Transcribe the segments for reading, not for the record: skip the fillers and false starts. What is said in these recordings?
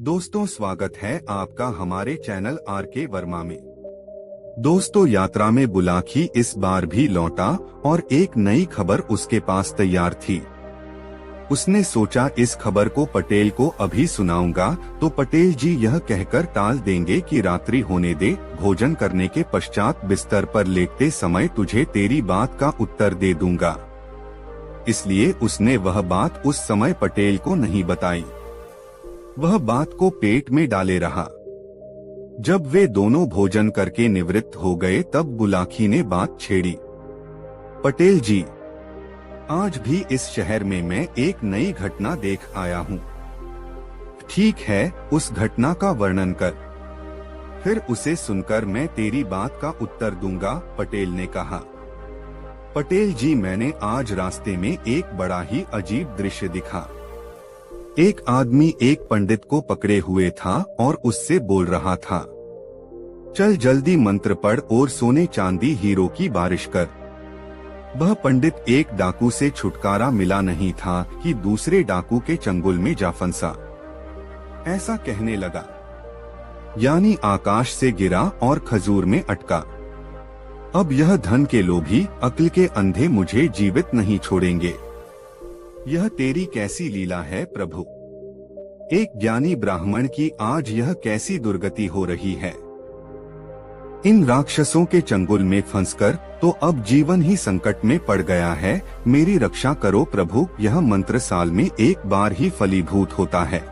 दोस्तों, स्वागत है आपका हमारे चैनल आर.के. वर्मा में। दोस्तों, यात्रा में बुलाकी इस बार भी लौटा और एक नई खबर उसके पास तैयार थी। उसने सोचा इस खबर को पटेल को अभी सुनाऊंगा तो पटेल जी यह कहकर टाल देंगे कि रात्रि होने दे, भोजन करने के पश्चात बिस्तर पर लेटते समय तुझे तेरी बात का उत्तर दे दूंगा। इसलिए उसने वह बात उस समय पटेल को नहीं बताई। वह बात को पेट में डाले रहा। जब वे दोनों भोजन करके निवृत्त हो गए तब बुलाकी ने बात छेड़ी। पटेल जी, आज भी इस शहर में मैं एक नई घटना देख आया हूँ। ठीक है, उस घटना का वर्णन कर, फिर उसे सुनकर मैं तेरी बात का उत्तर दूंगा, पटेल ने कहा। पटेल जी, मैंने आज रास्ते में एक बड़ा ही अजीब दृश्य दिखा। एक आदमी एक पंडित को पकड़े हुए था और उससे बोल रहा था, चल जल्दी मंत्र पढ़ और सोने चांदी हीरो की बारिश कर। वह पंडित एक डाकू से छुटकारा मिला नहीं था कि दूसरे डाकू के चंगुल में जा फंसा। ऐसा कहने लगा, यानी आकाश से गिरा और खजूर में अटका। अब यह धन के लोभी अक्ल के अंधे मुझे जीवित नहीं छोड़ेंगे। यह तेरी कैसी लीला है प्रभु। एक ज्ञानी ब्राह्मण की आज यह कैसी दुर्गति हो रही है। इन राक्षसों के चंगुल में फंसकर तो अब जीवन ही संकट में पड़ गया है। मेरी रक्षा करो प्रभु। यह मंत्र साल में एक बार ही फलीभूत होता है,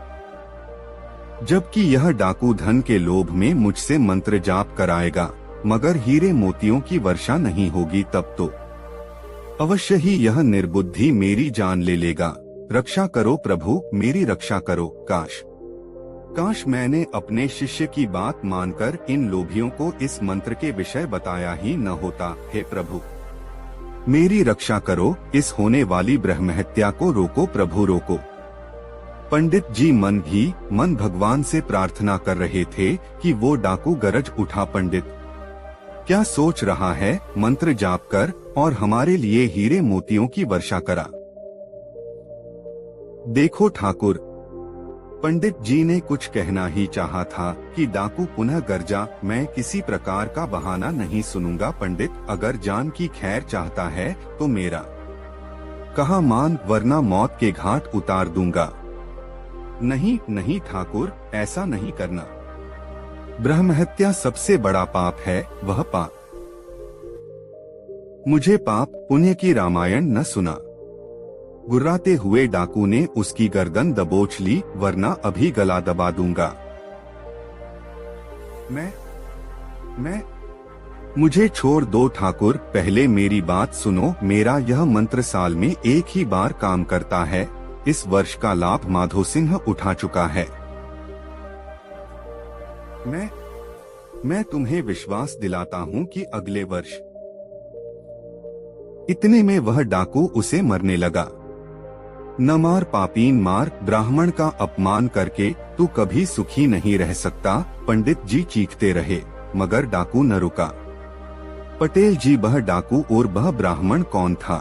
जबकि यह डाकू धन के लोभ में मुझसे मंत्र जाप कराएगा, मगर हीरे मोतियों की वर्षा नहीं होगी तब तो अवश्य ही यह निर्बुद्धि मेरी जान ले लेगा। रक्षा करो प्रभु, मेरी रक्षा करो। काश मैंने अपने शिष्य की बात मानकर इन लोभियों को इस मंत्र के विषय बताया ही न होता। हे प्रभु, मेरी रक्षा करो। इस होने वाली ब्रह्महत्या को रोको प्रभु, रोको। पंडित जी मन ही मन भगवान से प्रार्थना कर रहे थे कि वो डाकू गरज उठा, पंडित क्या सोच रहा है? मंत्र जाप कर और हमारे लिए हीरे मोतियों की वर्षा करा। देखो ठाकुर, पंडित जी ने कुछ कहना ही चाहा था कि डाकू पुनः गरजा, मैं किसी प्रकार का बहाना नहीं सुनूंगा पंडित। अगर जान की खैर चाहता है तो मेरा कहा मान, वरना मौत के घाट उतार दूंगा। नहीं नहीं ठाकुर, ऐसा नहीं करना। ब्रह्महत्या सबसे बड़ा पाप है, वह पाप। मुझे पाप पुण्य की रामायण न सुना। गुर्राते हुए डाकू ने उसकी गर्दन दबोच ली, वरना अभी गला दबा दूंगा। मैं मुझे छोड़ दो ठाकुर, पहले मेरी बात सुनो। मेरा यह मंत्र साल में एक ही बार काम करता है। इस वर्ष का लाभ माधो सिंह उठा चुका है। मैं तुम्हें विश्वास दिलाता हूँ कि अगले वर्ष। इतने में वह डाकू उसे मरने लगा। न मार पापीन मार, ब्राह्मण का अपमान करके तू कभी सुखी नहीं रह सकता। पंडित जी चीखते रहे, मगर डाकू न रुका। पटेल जी, वह डाकू और वह ब्राह्मण कौन था?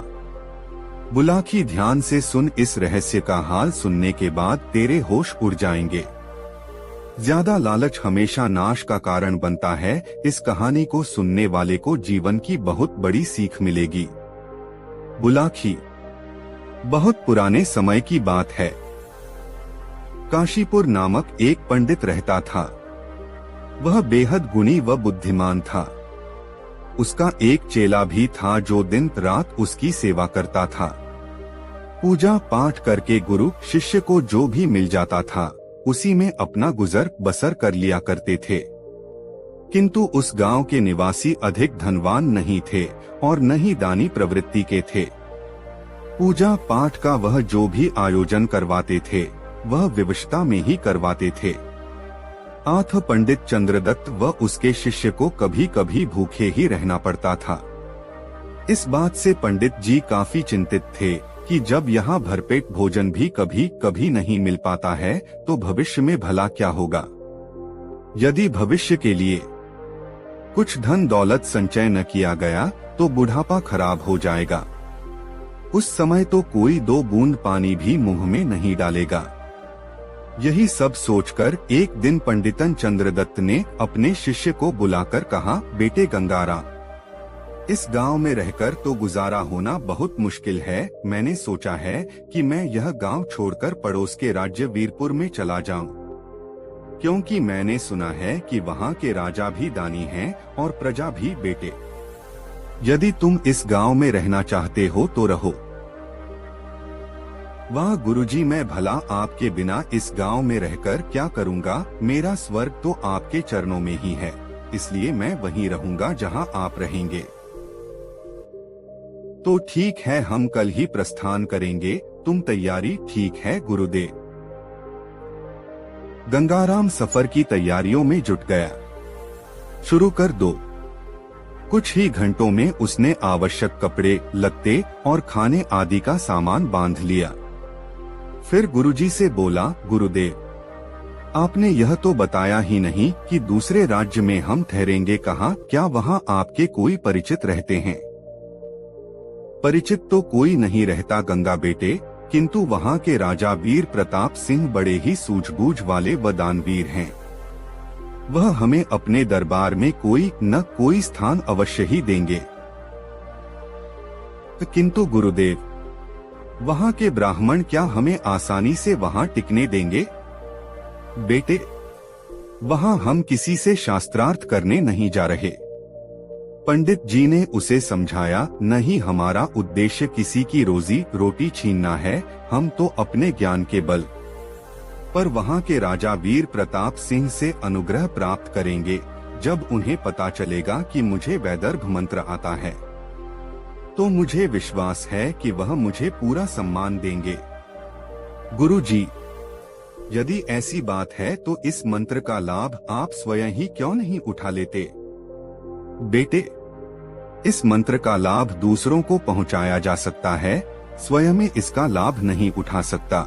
बुलाकी, ध्यान से सुन। इस रहस्य का हाल सुनने के बाद तेरे होश उड़ जाएंगे। ज्यादा लालच हमेशा नाश का कारण बनता है। इस कहानी को सुनने वाले को जीवन की बहुत बड़ी सीख मिलेगी। बुलाकी, बहुत पुराने समय की बात है। काशीपुर नामक एक पंडित रहता था। वह बेहद गुणी व बुद्धिमान था। उसका एक चेला भी था जो दिन रात उसकी सेवा करता था। पूजा पाठ करके गुरु शिष्य को जो भी मिल जाता था उसी में अपना गुजर बसर कर लिया करते थे। किंतु उस गांव के निवासी अधिक धनवान नहीं थे और न ही दानी प्रवृत्ति के थे। पूजा पाठ का वह जो भी आयोजन करवाते थे वह विवशता में ही करवाते थे। आथ पंडित चंद्रदत्त व उसके शिष्य को कभी कभी भूखे ही रहना पड़ता था। इस बात से पंडित जी काफी चिंतित थे कि जब यहाँ भरपेट भोजन भी कभी कभी नहीं मिल पाता है तो भविष्य में भला क्या होगा। यदि भविष्य के लिए कुछ धन दौलत संचय न किया गया तो बुढ़ापा खराब हो जाएगा। उस समय तो कोई 2 बूंद पानी भी मुंह में नहीं डालेगा। यही सब सोचकर एक दिन पंडितन चंद्रदत्त ने अपने शिष्य को बुलाकर कहा, बेटे गंगाराम, इस गांव में रहकर तो गुजारा होना बहुत मुश्किल है। मैंने सोचा है कि मैं यह गांव छोड़कर पड़ोस के राज्य वीरपुर में चला जाऊं, क्योंकि मैंने सुना है कि वहां के राजा भी दानी हैं और प्रजा भी बेटे। यदि तुम इस गांव में रहना चाहते हो तो रहो। वाह गुरुजी, मैं भला आपके बिना इस गांव में रहकर क्या करूंगा। मेरा स्वर्ग तो आपके चरणों में ही है, इसलिए मैं वहीं रहूंगा जहां आप रहेंगे। तो ठीक है, हम कल ही प्रस्थान करेंगे। तुम तैयारी ठीक है गुरुदेव? गंगाराम सफर की तैयारियों में जुट गया। शुरू कर दो। कुछ ही घंटों में उसने आवश्यक कपड़े, लत्ते और खाने आदि का सामान बांध लिया। फिर गुरुजी से बोला, गुरुदेव, आपने यह तो बताया ही नहीं कि दूसरे राज्य में हम ठहरेंगे कहाँ? क्या वहाँ आपके कोई परिचित रहते हैं? परिचित तो कोई नहीं रहता गंगा बेटे, किंतु वहाँ के राजा वीर प्रताप सिंह बड़े ही सूझबूझ वाले व दानवीर हैं। वह हमें अपने दरबार में कोई न कोई स्थान अवश्य ही देंगे। किंतु गुरुदेव, वहाँ के ब्राह्मण क्या हमें आसानी से वहाँ टिकने देंगे? बेटे, वहाँ हम किसी से शास्त्रार्थ करने नहीं जा रहे। पंडित जी ने उसे समझाया, नहीं, हमारा उद्देश्य किसी की रोजी रोटी छीनना है। हम तो अपने ज्ञान के बल पर वहाँ के राजा वीर प्रताप सिंह से अनुग्रह प्राप्त करेंगे। जब उन्हें पता चलेगा कि मुझे वैदर्भ मंत्र आता है तो मुझे विश्वास है कि वह मुझे पूरा सम्मान देंगे। गुरुजी, यदि ऐसी बात है तो इस मंत्र का लाभ आप स्वयं ही क्यों नहीं उठा लेते? बेटे, इस मंत्र का लाभ दूसरों को पहुंचाया जा सकता है, स्वयं में इसका लाभ नहीं उठा सकता।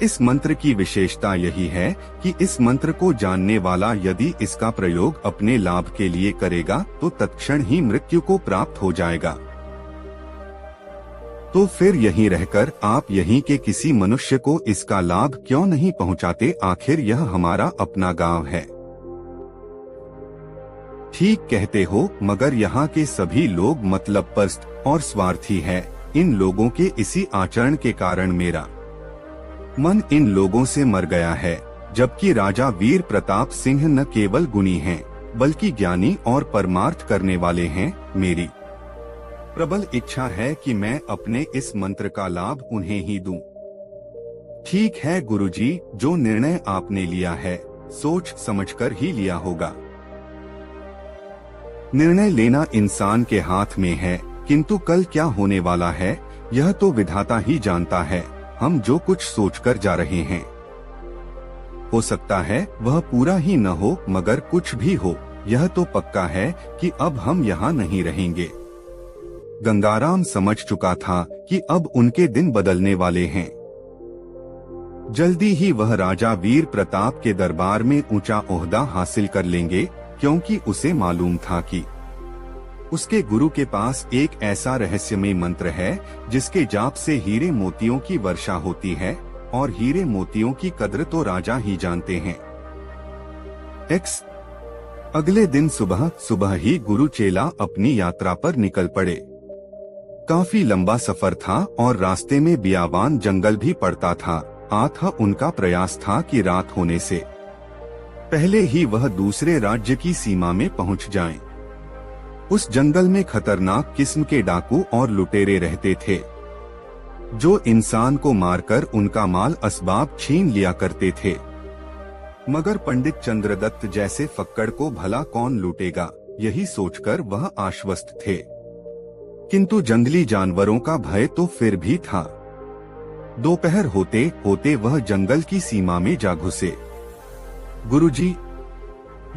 इस मंत्र की विशेषता यही है कि इस मंत्र को जानने वाला यदि इसका प्रयोग अपने लाभ के लिए करेगा तो तत्क्षण ही मृत्यु को प्राप्त हो जाएगा। तो फिर यहीं रहकर आप यहीं के किसी मनुष्य को इसका लाभ क्यों नहीं पहुंचाते? आखिर यह हमारा अपना गांव है। ठीक कहते हो, मगर यहाँ के सभी लोग मतलबपरस्त और स्वार्थी हैं। इन लोगों के इसी आचरण के कारण मेरा मन इन लोगों से मर गया है। जबकि राजा वीर प्रताप सिंह न केवल गुणी हैं, बल्कि ज्ञानी और परमार्थ करने वाले हैं। मेरी प्रबल इच्छा है कि मैं अपने इस मंत्र का लाभ उन्हें ही दूं। ठीक है गुरुजी, जो निर्णय आपने लिया है सोच समझकर ही लिया होगा। निर्णय लेना इंसान के हाथ में है, किंतु कल क्या होने वाला है यह तो विधाता ही जानता है। हम जो कुछ सोचकर जा रहे हैं, हो सकता है वह पूरा ही न हो, मगर कुछ भी हो, यह तो पक्का है कि अब हम यहाँ नहीं रहेंगे। गंगाराम समझ चुका था कि अब उनके दिन बदलने वाले हैं। जल्दी ही वह राजा वीर प्रताप के दरबार में ऊंचा ओहदा हासिल कर लेंगे, क्योंकि उसे मालूम था कि उसके गुरु के पास एक ऐसा रहस्यमय मंत्र है जिसके जाप से हीरे मोतियों की वर्षा होती है, और हीरे मोतियों की कद्र तो राजा ही जानते हैं। अगले दिन सुबह ही गुरु चेला अपनी यात्रा पर निकल पड़े। काफी लंबा सफर था और रास्ते में बियाबान जंगल भी पड़ता था। उनका प्रयास था कि रात होने से पहले ही वह दूसरे राज्य की सीमा में पहुंच जाएं। उस जंगल में खतरनाक किस्म के डाकू और लुटेरे रहते थे, जो इंसान को मारकर उनका माल असबाब छीन लिया करते थे। मगर पंडित चंद्रदत्त जैसे फक्कड़ को भला कौन लूटेगा, यही सोचकर वह आश्वस्त थे। किंतु जंगली जानवरों का भय तो फिर भी था। दोपहर होते होते वह जंगल की सीमा में जा घुसे। गुरुजी,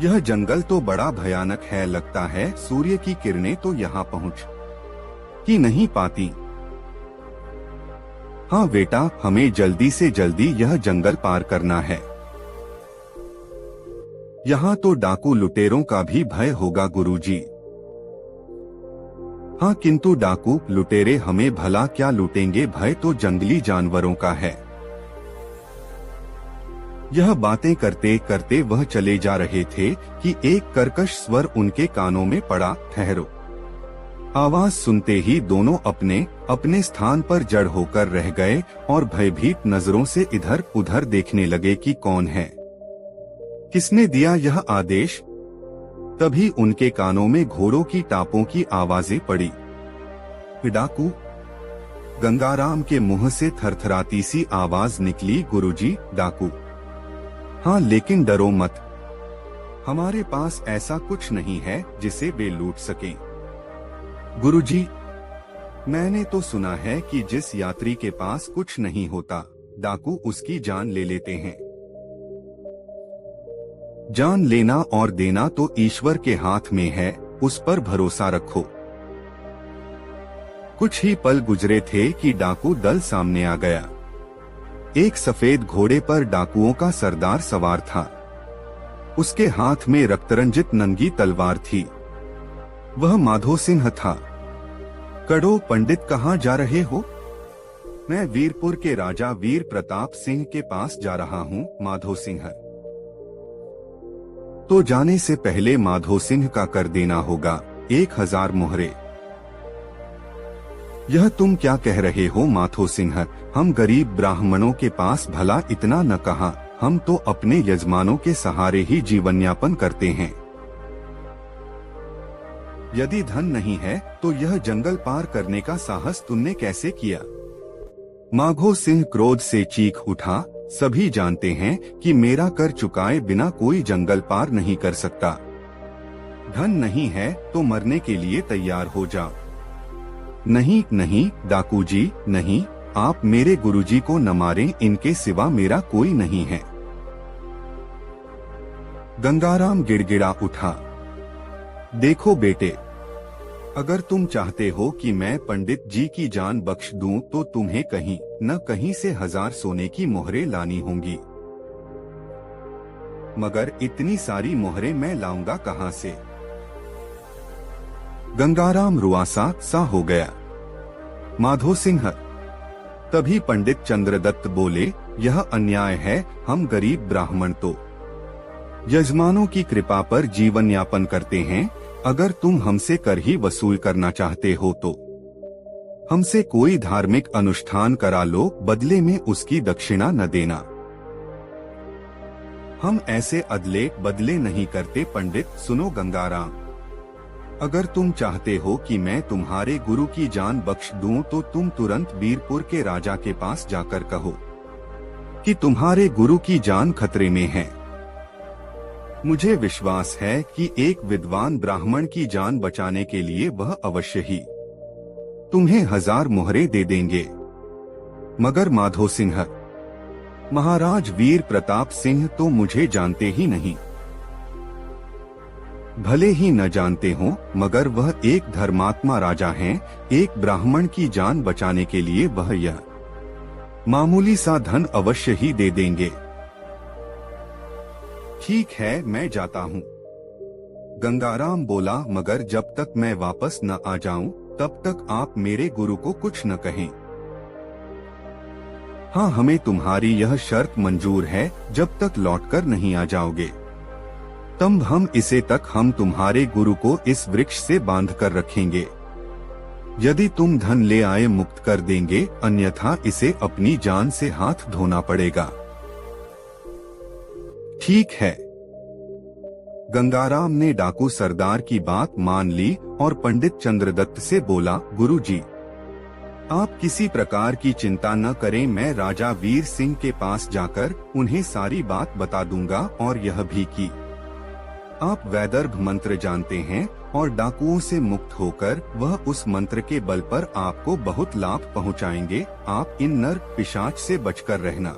यह जंगल तो बड़ा भयानक है, लगता है सूर्य की किरणें तो यहाँ पहुँच ही नहीं पाती। हाँ बेटा, हमें जल्दी से जल्दी यह जंगल पार करना है। यहाँ तो डाकू लुटेरों का भी भय होगा गुरुजी। हाँ, किंतु डाकू लुटेरे हमें भला क्या लूटेंगे, भय तो जंगली जानवरों का है। यह बातें करते करते वह चले जा रहे थे कि एक कर्कश स्वर उनके कानों में पड़ा, ठहरो। आवाज सुनते ही दोनों अपने अपने स्थान पर जड़ होकर रह गए और भयभीत नजरों से इधर उधर देखने लगे कि कौन है, किसने दिया यह आदेश। तभी उनके कानों में घोड़ों की टापों की आवाजें पड़ी। डाकू। गंगाराम के मुंह से थरथराती सी आवाज निकली, गुरुजी, डाकू। हाँ, लेकिन डरो मत, हमारे पास ऐसा कुछ नहीं है जिसे वे लूट सकें। गुरुजी, मैंने तो सुना है कि जिस यात्री के पास कुछ नहीं होता, डाकू उसकी जान ले लेते हैं। जान लेना और देना तो ईश्वर के हाथ में है, उस पर भरोसा रखो। कुछ ही पल गुजरे थे कि डाकू दल सामने आ गया। एक सफेद घोड़े पर डाकुओं का सरदार सवार था। उसके हाथ में रक्तरंजित नंगी तलवार थी। वह माधो सिंह था। कड़ो पंडित, कहाँ जा रहे हो? मैं वीरपुर के राजा वीर प्रताप सिंह के पास जा रहा हूँ, माधो सिंह। तो जाने से पहले माधो सिंह का कर देना होगा 1000 मोहरे। यह तुम क्या कह रहे हो माधो सिंह? हम गरीब ब्राह्मणों के पास भला इतना न कहा, हम तो अपने यजमानों के सहारे ही जीवन यापन करते हैं। यदि धन नहीं है तो यह जंगल पार करने का साहस तुमने कैसे किया? माधो सिंह क्रोध से चीख उठा, सभी जानते हैं कि मेरा कर चुकाए बिना कोई जंगल पार नहीं कर सकता। धन नहीं है तो मरने के लिए तैयार हो जाओ। नहीं नहीं डाकू जी, नहीं, आप मेरे गुरुजी को न मारें, इनके सिवा मेरा कोई नहीं है। गंगाराम गिड़गिड़ा उठा। देखो बेटे, अगर तुम चाहते हो कि मैं पंडित जी की जान बख्श दूं तो तुम्हें कहीं न कहीं से 1000 सोने की मोहरें लानी होंगी। मगर इतनी सारी मोहरें मैं लाऊंगा कहां से? गंगाराम रुआसा सा हो गया। माधो सिंह। तभी पंडित चंद्रदत्त बोले, यह अन्याय है, हम गरीब ब्राह्मण तो यजमानों की कृपा पर जीवन यापन करते हैं। अगर तुम हमसे कर ही वसूल करना चाहते हो तो हमसे कोई धार्मिक अनुष्ठान करा लो, बदले में उसकी दक्षिणा न देना। हम ऐसे अदले बदले नहीं करते पंडित। सुनो गंगाराम, अगर तुम चाहते हो कि मैं तुम्हारे गुरु की जान बख्श दूं तो तुम तुरंत वीरपुर के राजा के पास जाकर कहो कि तुम्हारे गुरु की जान खतरे में है। मुझे विश्वास है कि एक विद्वान ब्राह्मण की जान बचाने के लिए वह अवश्य ही तुम्हें 1000 मोहरें दे देंगे। मगर माधो सिंह, महाराज वीर प्रताप सिंह तो मुझे जानते ही नहीं। भले ही न जानते हो, मगर वह एक धर्मात्मा राजा हैं। एक ब्राह्मण की जान बचाने के लिए वह यह मामूली सा धन अवश्य ही दे देंगे। ठीक है, मैं जाता हूँ। गंगाराम बोला, मगर जब तक मैं वापस न आ जाऊं तब तक आप मेरे गुरु को कुछ न कहें। हाँ, हमें तुम्हारी यह शर्त मंजूर है, जब तक लौटकर नहीं आ जाओगे तब हम इसे तक हम तुम्हारे गुरु को इस वृक्ष से बांध कर रखेंगे। यदि तुम धन ले आए मुक्त कर देंगे, अन्यथा इसे अपनी जान से हाथ धोना पड़ेगा। ठीक है। गंगाराम ने डाकू सरदार की बात मान ली और पंडित चंद्रदत्त से बोला, गुरुजी, आप किसी प्रकार की चिंता न करें, मैं राजा वीर सिंह के पास जाकर उन्हें सारी बात बता दूंगा और यह भी कि आप वैदर्भ मंत्र जानते हैं और डाकुओं से मुक्त होकर वह उस मंत्र के बल पर आपको बहुत लाभ पहुंचाएंगे। आप इन नर पिशाच से बचकर रहना।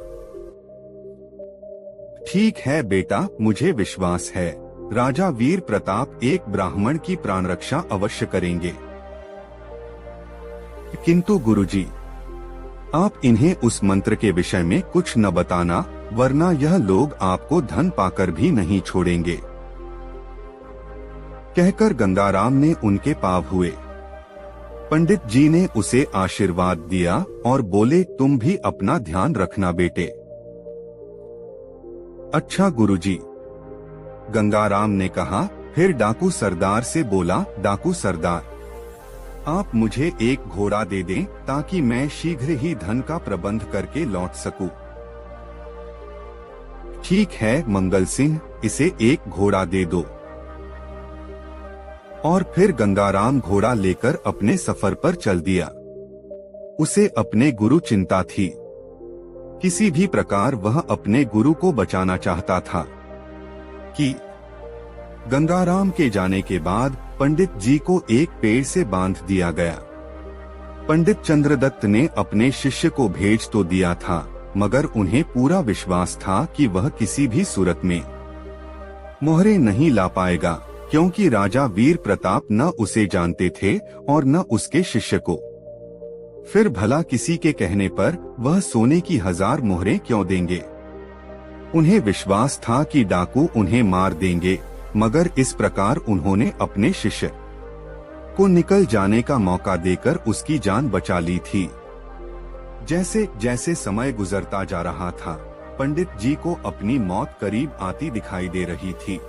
ठीक है बेटा, मुझे विश्वास है राजा वीर प्रताप एक ब्राह्मण की प्राण रक्षा अवश्य करेंगे। किंतु गुरुजी, आप इन्हें उस मंत्र के विषय में कुछ न बताना, वरना यह लोग आपको धन पाकर भी नहीं छोड़ेंगे। कहकर गंगाराम ने उनके पाँव हुए। पंडित जी ने उसे आशीर्वाद दिया और बोले, तुम भी अपना ध्यान रखना बेटे। अच्छा गुरुजी, गंगाराम ने कहा। फिर डाकू सरदार से बोला, डाकू सरदार, आप मुझे एक घोड़ा दे दें ताकि मैं शीघ्र ही धन का प्रबंध करके लौट सकूं। ठीक है मंगल सिंह, इसे एक घोड़ा दे दो। और फिर गंगाराम घोड़ा लेकर अपने सफर पर चल दिया। उसे अपने गुरु चिंता थी। किसी भी प्रकार वह अपने गुरु को बचाना चाहता था कि गंगाराम के जाने के बाद पंडित जी को एक पेड़ से बांध दिया गया। पंडित चंद्रदत्त ने अपने शिष्य को भेज तो दिया था, मगर उन्हें पूरा विश्वास था कि वह किसी भी सूरत में मोहरे नहीं ला पाएगा, क्योंकि राजा वीर प्रताप न उसे जानते थे और न उसके शिष्य को। फिर भला किसी के कहने पर वह सोने की 1000 मोहरें क्यों देंगे? उन्हें विश्वास था कि डाकू उन्हें मार देंगे, मगर इस प्रकार उन्होंने अपने शिष्य को निकल जाने का मौका देकर उसकी जान बचा ली थी। जैसे जैसे समय गुजरता जा रहा था, पंडित जी को अपनी मौत करीब आती दिखाई दे रही थी।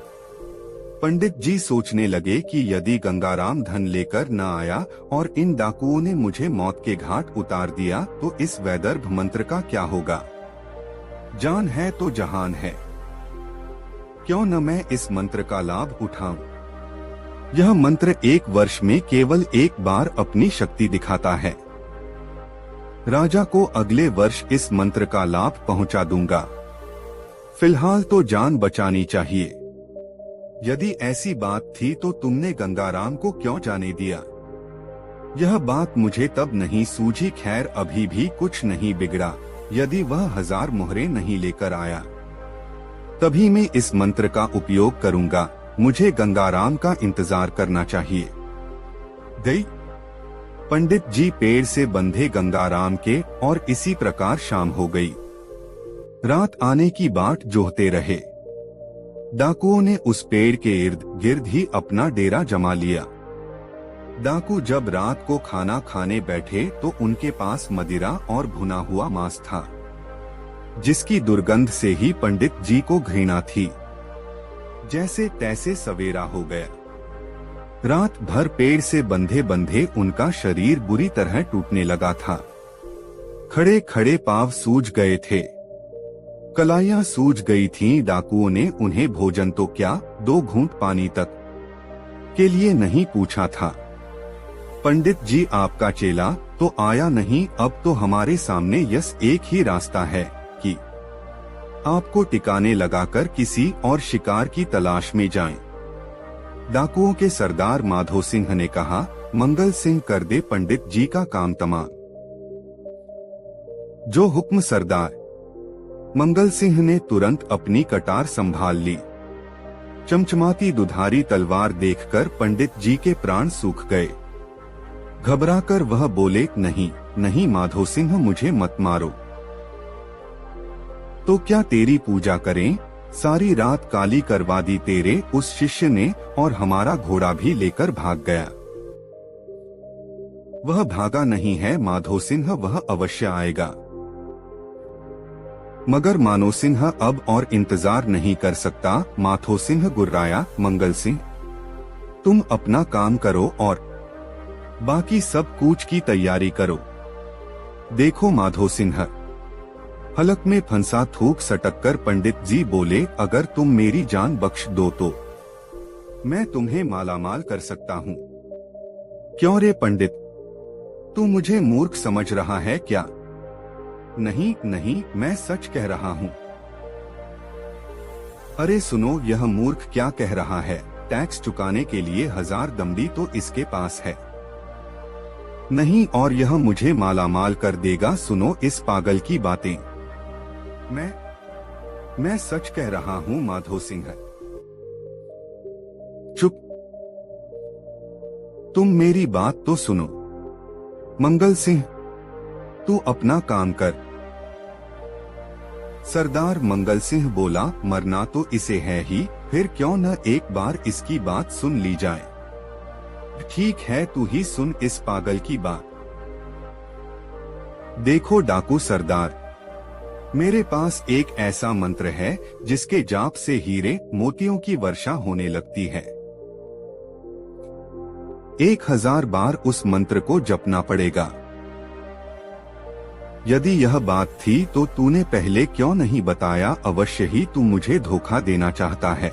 पंडित जी सोचने लगे कि यदि गंगाराम धन लेकर न आया और इन डाकुओं ने मुझे मौत के घाट उतार दिया तो इस वैदर्भ मंत्र का क्या होगा? जान है तो जहान है, क्यों न मैं इस मंत्र का लाभ उठाऊं? यह मंत्र 1 वर्ष में केवल एक बार अपनी शक्ति दिखाता है। राजा को अगले वर्ष इस मंत्र का लाभ पहुंचा दूंगा। फिलहाल तो जान बचानी चाहिए। यदि ऐसी बात थी तो तुमने गंगाराम को क्यों जाने दिया? यह बात मुझे तब नहीं सूझी। खैर, अभी भी कुछ नहीं बिगड़ा। यदि वह 1000 मोहरें नहीं लेकर आया, तभी मैं इस मंत्र का उपयोग करूंगा। मुझे गंगाराम का इंतजार करना चाहिए। गई। पंडित जी पेड़ से बंधे गंगाराम के और इसी प्रकार शाम हो गई। रात आने की बाट जोहते रहे। डाकुओं ने उस पेड़ के इर्द गिर्द ही अपना डेरा जमा लिया। डाकू जब रात को खाना खाने बैठे तो उनके पास मदिरा और भुना हुआ मांस था, जिसकी दुर्गंध से ही पंडित जी को घृणा थी। जैसे तैसे सवेरा हो गया। रात भर पेड़ से बंधे बंधे उनका शरीर बुरी तरह टूटने लगा था। खड़े खड़े पांव सूज गए थे, कलाइयां सूज गई थीं। डाकुओं ने उन्हें भोजन तो क्या, 2 घूंट पानी तक के लिए नहीं पूछा था। पंडित जी, आपका चेला तो आया नहीं। अब तो हमारे सामने यस एक ही रास्ता है कि आपको टिकाने लगाकर किसी और शिकार की तलाश में जाएं। डाकुओं के सरदार माधो सिंह ने कहा, मंगल सिंह कर दे पंडित जी का काम तमाम। जो हुक्म सरदार। मंगल सिंह ने तुरंत अपनी कटार संभाल ली। चमचमाती दुधारी तलवार देखकर पंडित जी के प्राण सूख गए। घबराकर वह बोले, नहीं नहीं माधो सिंह, मुझे मत मारो। तो क्या तेरी पूजा करें? सारी रात काली करवा दी तेरे उस शिष्य ने और हमारा घोड़ा भी लेकर भाग गया। वह भागा नहीं है माधो सिंह, वह अवश्य आएगा। मगर मानो सिंह अब और इंतजार नहीं कर सकता। माधो सिंह गुर्राया, मंगल सिंह तुम अपना काम करो और बाकी सब कूच की तैयारी करो। देखो माधो सिंह। हलक में फंसा थूक सटक कर पंडित जी बोले, अगर तुम मेरी जान बख्श दो तो मैं तुम्हें मालामाल कर सकता हूँ। क्यों रे पंडित, तू मुझे मूर्ख समझ रहा है क्या? नहीं नहीं, मैं सच कह रहा हूँ। अरे सुनो, यह मूर्ख क्या कह रहा है? टैक्स चुकाने के लिए 1000 दमड़ी तो इसके पास है नहीं, और यह मुझे मालामाल कर देगा। सुनो इस पागल की बातें। मैं सच कह रहा हूँ माधो सिंह। चुप, तुम मेरी बात तो सुनो। मंगल सिंह, तू अपना काम कर। सरदार मंगल सिंह बोला, मरना तो इसे है ही, फिर क्यों न एक बार इसकी बात सुन ली जाए। ठीक है, तू ही सुन इस पागल की बात। देखो डाकू सरदार, मेरे पास एक ऐसा मंत्र है जिसके जाप से हीरे मोतियों की वर्षा होने लगती है। 1000 बार उस मंत्र को जपना पड़ेगा। यदि यह बात थी तो तूने पहले क्यों नहीं बताया? अवश्य ही तू मुझे धोखा देना चाहता है।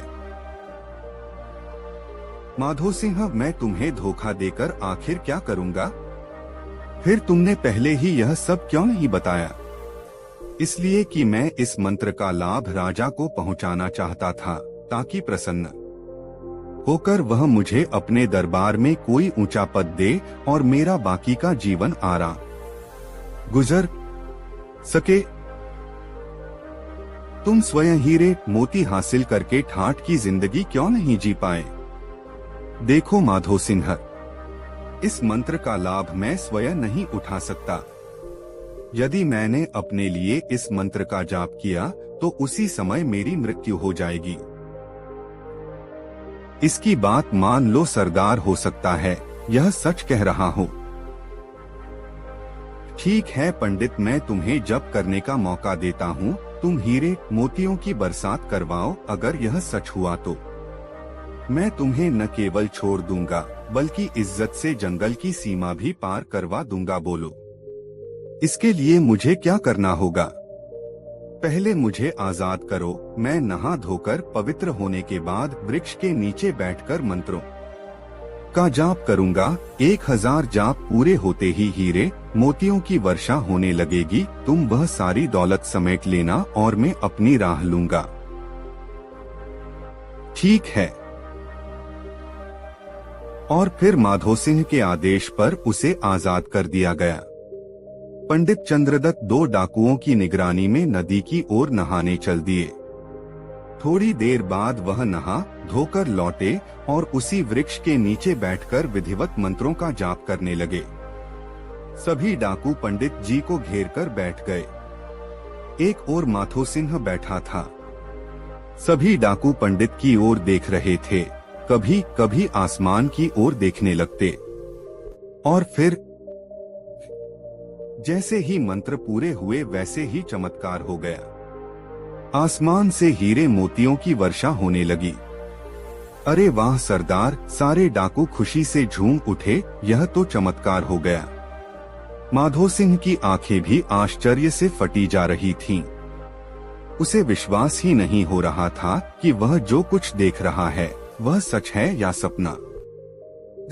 माधो सिंह, मैं तुम्हें धोखा देकर आखिर क्या करूंगा? फिर तुमने पहले ही यह सब क्यों नहीं बताया? इसलिए कि मैं इस मंत्र का लाभ राजा को पहुंचाना चाहता था, ताकि प्रसन्न होकर वह मुझे अपने दरबार में कोई ऊंचा पद दे और मेरा बाकी का जीवन आराम गुजर सके। तुम स्वयं हीरे मोती हासिल करके ठाठ की जिंदगी क्यों नहीं जी पाए? देखो माधो सिंह, इस मंत्र का लाभ मैं स्वयं नहीं उठा सकता। यदि मैंने अपने लिए इस मंत्र का जाप किया तो उसी समय मेरी मृत्यु हो जाएगी। इसकी बात मान लो सरदार, हो सकता है यह सच कह रहा हूँ। ठीक है पंडित, मैं तुम्हें जप करने का मौका देता हूँ। तुम हीरे मोतियों की बरसात करवाओ। अगर यह सच हुआ तो मैं तुम्हें न केवल छोड़ दूंगा बल्कि इज्जत से जंगल की सीमा भी पार करवा दूंगा। बोलो, इसके लिए मुझे क्या करना होगा? पहले मुझे आजाद करो। मैं नहा धोकर पवित्र होने के बाद वृक्ष के नीचे बैठकर मंत्रों का जाप करूंगा। 1000 जाप पूरे होते ही हीरे मोतियों की वर्षा होने लगेगी। तुम वह सारी दौलत समेट लेना और मैं अपनी राह लूंगा। ठीक है। और फिर माधो सिंह के आदेश पर उसे आजाद कर दिया गया। पंडित चंद्रदत्त 2 डाकुओं की निगरानी में नदी की ओर नहाने चल दिए। थोड़ी देर बाद वह नहा धोकर लौटे और उसी वृक्ष के नीचे बैठकर विधिवत मंत्रों का जाप करने लगे। सभी डाकू पंडित जी को घेरकर बैठ गए। एक ओर माधो सिंह बैठा था। सभी डाकू पंडित की ओर देख रहे थे। कभी कभी आसमान की ओर देखने लगते और फिर जैसे ही मंत्र पूरे हुए वैसे ही चमत्कार हो गया। आसमान से हीरे मोतियों की वर्षा होने लगी। अरे वाह सरदार, सारे डाकू खुशी से झूम उठे। यह तो चमत्कार हो गया। माधो सिंह की आंखें भी आश्चर्य से फटी जा रही थीं। उसे विश्वास ही नहीं हो रहा था कि वह जो कुछ देख रहा है वह सच है या सपना।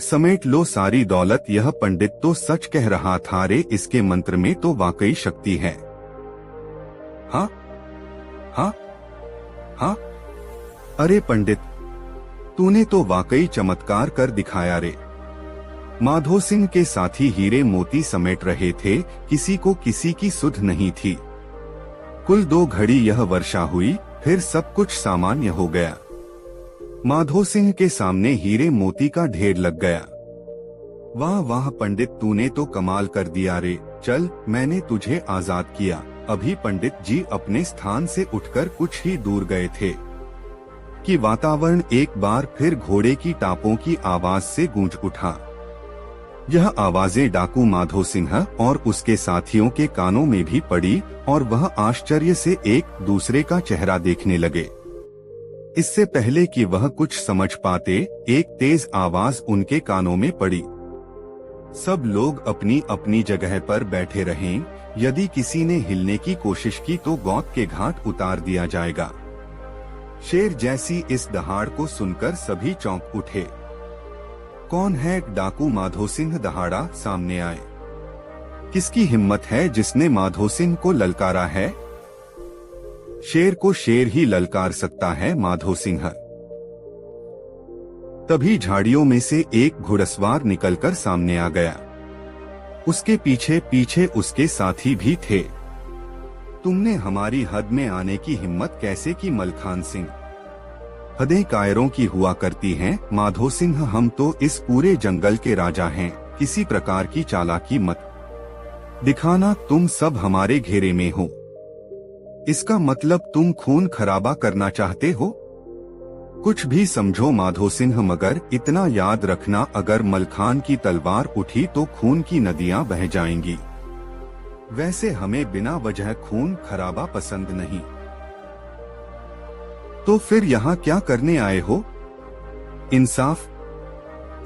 समेट लो सारी दौलत, यह पंडित तो सच कह रहा था रे। इसके मंत्र में तो वाकई शक्ति है। हाँ हाँ हाँ, अरे पंडित, तूने तो वाकई चमत्कार कर दिखाया रे। माधो सिंह के साथी हीरे मोती समेट रहे थे। किसी को किसी की सुध नहीं थी। कुल 2 घड़ी यह वर्षा हुई, फिर सब कुछ सामान्य हो गया। माधो सिंह के सामने हीरे मोती का ढेर लग गया। वाह वाह पंडित, तूने तो कमाल कर दिया रे। चल, मैंने तुझे आजाद किया। अभी पंडित जी अपने स्थान से उठकर कुछ ही दूर गए थे कि वातावरण एक बार फिर घोड़े की टापों की आवाज से गूंज उठा। यह आवाजें डाकू माधो सिंह और उसके साथियों के कानों में भी पड़ी और वह आश्चर्य से एक दूसरे का चेहरा देखने लगे। इससे पहले कि वह कुछ समझ पाते, एक तेज आवाज उनके कानों में पड़ी। सब लोग अपनी अपनी जगह पर बैठे रहें। यदि किसी ने हिलने की कोशिश की तो मौत के घाट उतार दिया जाएगा। शेर जैसी इस दहाड़ को सुनकर सभी चौंक उठे। कौन है? डाकू माधो सिंह दहाड़ा सामने आए। किसकी हिम्मत है जिसने माधो सिंह को ललकारा है? शेर को शेर ही ललकार सकता है माधो सिंह। तभी झाड़ियों में से एक घुड़सवार निकलकर सामने आ गया। उसके पीछे पीछे उसके साथी भी थे। तुमने हमारी हद में आने की हिम्मत कैसे की मलखान सिंह? हदें कायरों की हुआ करती हैं माधो सिंह। हम तो इस पूरे जंगल के राजा हैं। किसी प्रकार की चालाकी मत दिखाना। तुम सब हमारे घेरे में हो। इसका मतलब तुम खून खराबा करना चाहते हो? कुछ भी समझो माधो सिंह, मगर इतना याद रखना, अगर मलखान की तलवार उठी तो खून की नदियां बह जाएंगी। वैसे हमें बिना वजह खून खराबा पसंद नहीं। तो फिर यहाँ क्या करने आए हो? इंसाफ,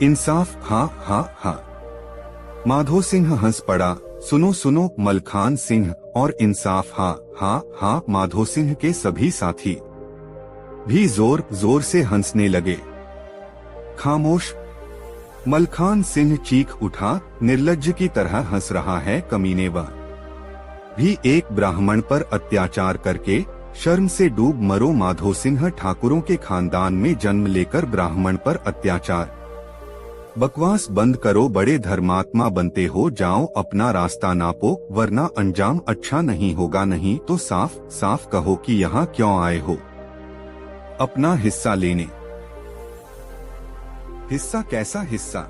इंसाफ, हाँ हाँ हाँ। माधो सिंह हंस पड़ा। सुनो सुनो मलखान सिंह, और इंसाफ, हाँ हाँ हाँ। माधो सिंह के सभी साथी भी जोर जोर से हंसने लगे। खामोश। मलखान सिंह चीख उठा, निर्लज्ज की तरह हंस रहा है कमीने, वह भी एक ब्राह्मण पर अत्याचार करके शर्म से डूब मरो। माधो सिंह ठाकुरों के खानदान में जन्म लेकर ब्राह्मण पर अत्याचार। बकवास बंद करो, बड़े धर्मात्मा बनते हो, जाओ अपना रास्ता नापो, वरना अंजाम अच्छा नहीं होगा। नहीं तो साफ साफ कहो कि यहाँ क्यों आए हो? अपना हिस्सा लेने। हिस्सा? कैसा हिस्सा?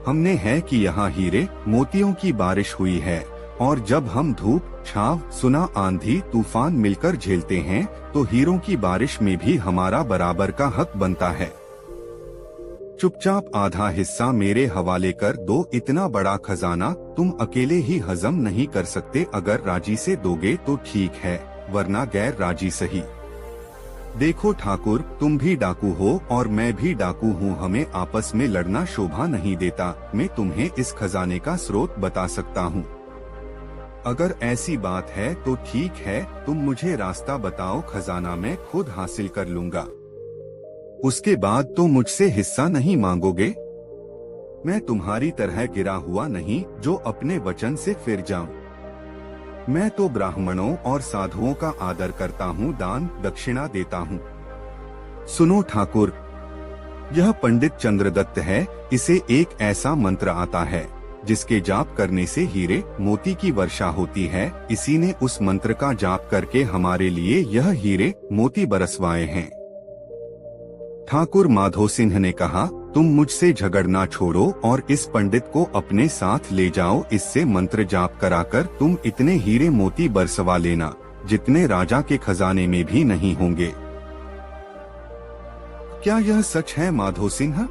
हमने है कि यहाँ हीरे मोतियों की बारिश हुई है, और जब हम धूप छाव सुना आंधी तूफान मिलकर झेलते हैं, तो हीरों की बारिश में भी हमारा बराबर का हक बनता है। चुपचाप आधा हिस्सा मेरे हवाले कर दो। इतना बड़ा खजाना तुम अकेले ही हजम नहीं कर सकते। अगर राजी से दोगे तो ठीक है, वरना गैर राजी सही। देखो ठाकुर, तुम भी डाकू हो और मैं भी डाकू हूँ, हमें आपस में लड़ना शोभा नहीं देता। मैं तुम्हें इस खजाने का स्रोत बता सकता हूँ। अगर ऐसी बात है तो ठीक है, तुम मुझे रास्ता बताओ, खजाना मैं खुद हासिल कर लूंगा। उसके बाद तो मुझसे हिस्सा नहीं मांगोगे? मैं तुम्हारी तरह गिरा हुआ नहीं जो अपने वचन से फिर जाऊं। मैं तो ब्राह्मणों और साधुओं का आदर करता हूँ, दान दक्षिणा देता हूँ। सुनो ठाकुर, यह पंडित चंद्रदत्त है। इसे एक ऐसा मंत्र आता है जिसके जाप करने से हीरे मोती की वर्षा होती है। इसी ने उस मंत्र का जाप करके हमारे लिए यह हीरे मोती बरसवाए हैं। ठाकुर माधो सिंह ने कहा, तुम मुझसे झगड़ना छोड़ो और इस पंडित को अपने साथ ले जाओ। इससे मंत्र जाप कराकर तुम इतने हीरे मोती बरसवा लेना जितने राजा के खजाने में भी नहीं होंगे। क्या यह सच है माधो सिंह?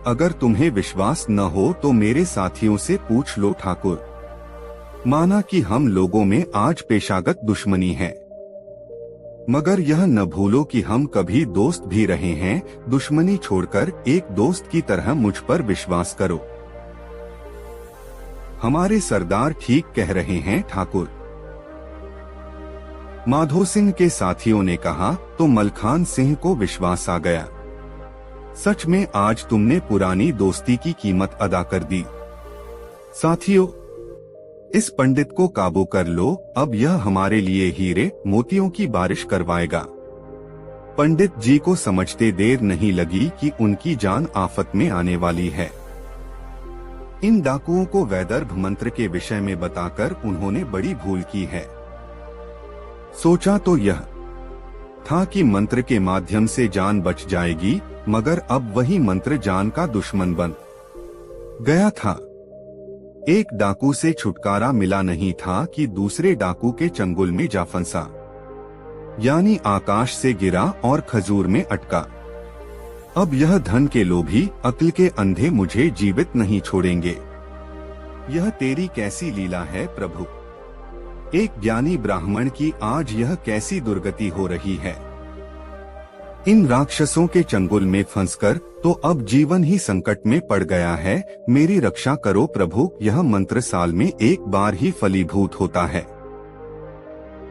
अगर तुम्हें विश्वास न हो तो मेरे साथियों से पूछ लो ठाकुर। माना कि हम लोगों में आज पेशागत दुश्मनी है, मगर यह न भूलो कि हम कभी दोस्त भी रहे हैं। दुश्मनी छोड़कर एक दोस्त की तरह मुझ पर विश्वास करो। हमारे सरदार ठीक कह रहे हैं ठाकुर। माधो सिंह के साथियों ने कहा तो मलखान सिंह को विश्वास आ गया। सच में आज तुमने पुरानी दोस्ती की कीमत अदा कर दी। साथियों, इस पंडित को काबू कर लो। अब यह हमारे लिए हीरे मोतियों की बारिश करवाएगा। पंडित जी को समझते देर नहीं लगी कि उनकी जान आफत में आने वाली है। इन डाकुओं को वैदर्भ मंत्र के विषय में बताकर उन्होंने बड़ी भूल की है। सोचा तो यह था कि मंत्र के माध्यम से जान बच जाएगी, मगर अब वही मंत्र जान का दुश्मन बन गया था। एक डाकू से छुटकारा मिला नहीं था कि दूसरे डाकू के चंगुल में जा फंसा, यानी आकाश से गिरा और खजूर में अटका। अब यह धन के लोभी अक्ल के अंधे मुझे जीवित नहीं छोड़ेंगे। यह तेरी कैसी लीला है प्रभु? एक ज्ञानी ब्राह्मण की आज यह कैसी दुर्गति हो रही है। इन राक्षसों के चंगुल में फंसकर तो अब जीवन ही संकट में पड़ गया है। मेरी रक्षा करो प्रभु। यह मंत्र साल में एक बार ही फलीभूत होता है,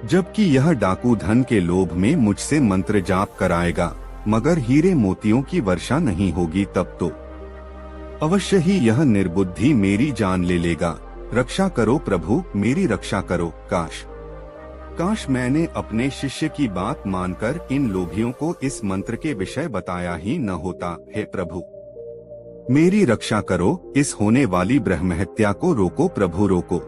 जबकि यह डाकू धन के लोभ में मुझसे मंत्र जाप कराएगा, मगर हीरे मोतियों की वर्षा नहीं होगी। तब तो अवश्य ही यह निर्बुद्धि मेरी जान ले लेगा। रक्षा करो प्रभु, मेरी रक्षा करो। काश मैंने अपने शिष्य की बात मानकर इन लोभियों को इस मंत्र के विषय बताया ही न होता। हे प्रभु, मेरी रक्षा करो। इस होने वाली ब्रह्महत्या को रोको प्रभु, रोको।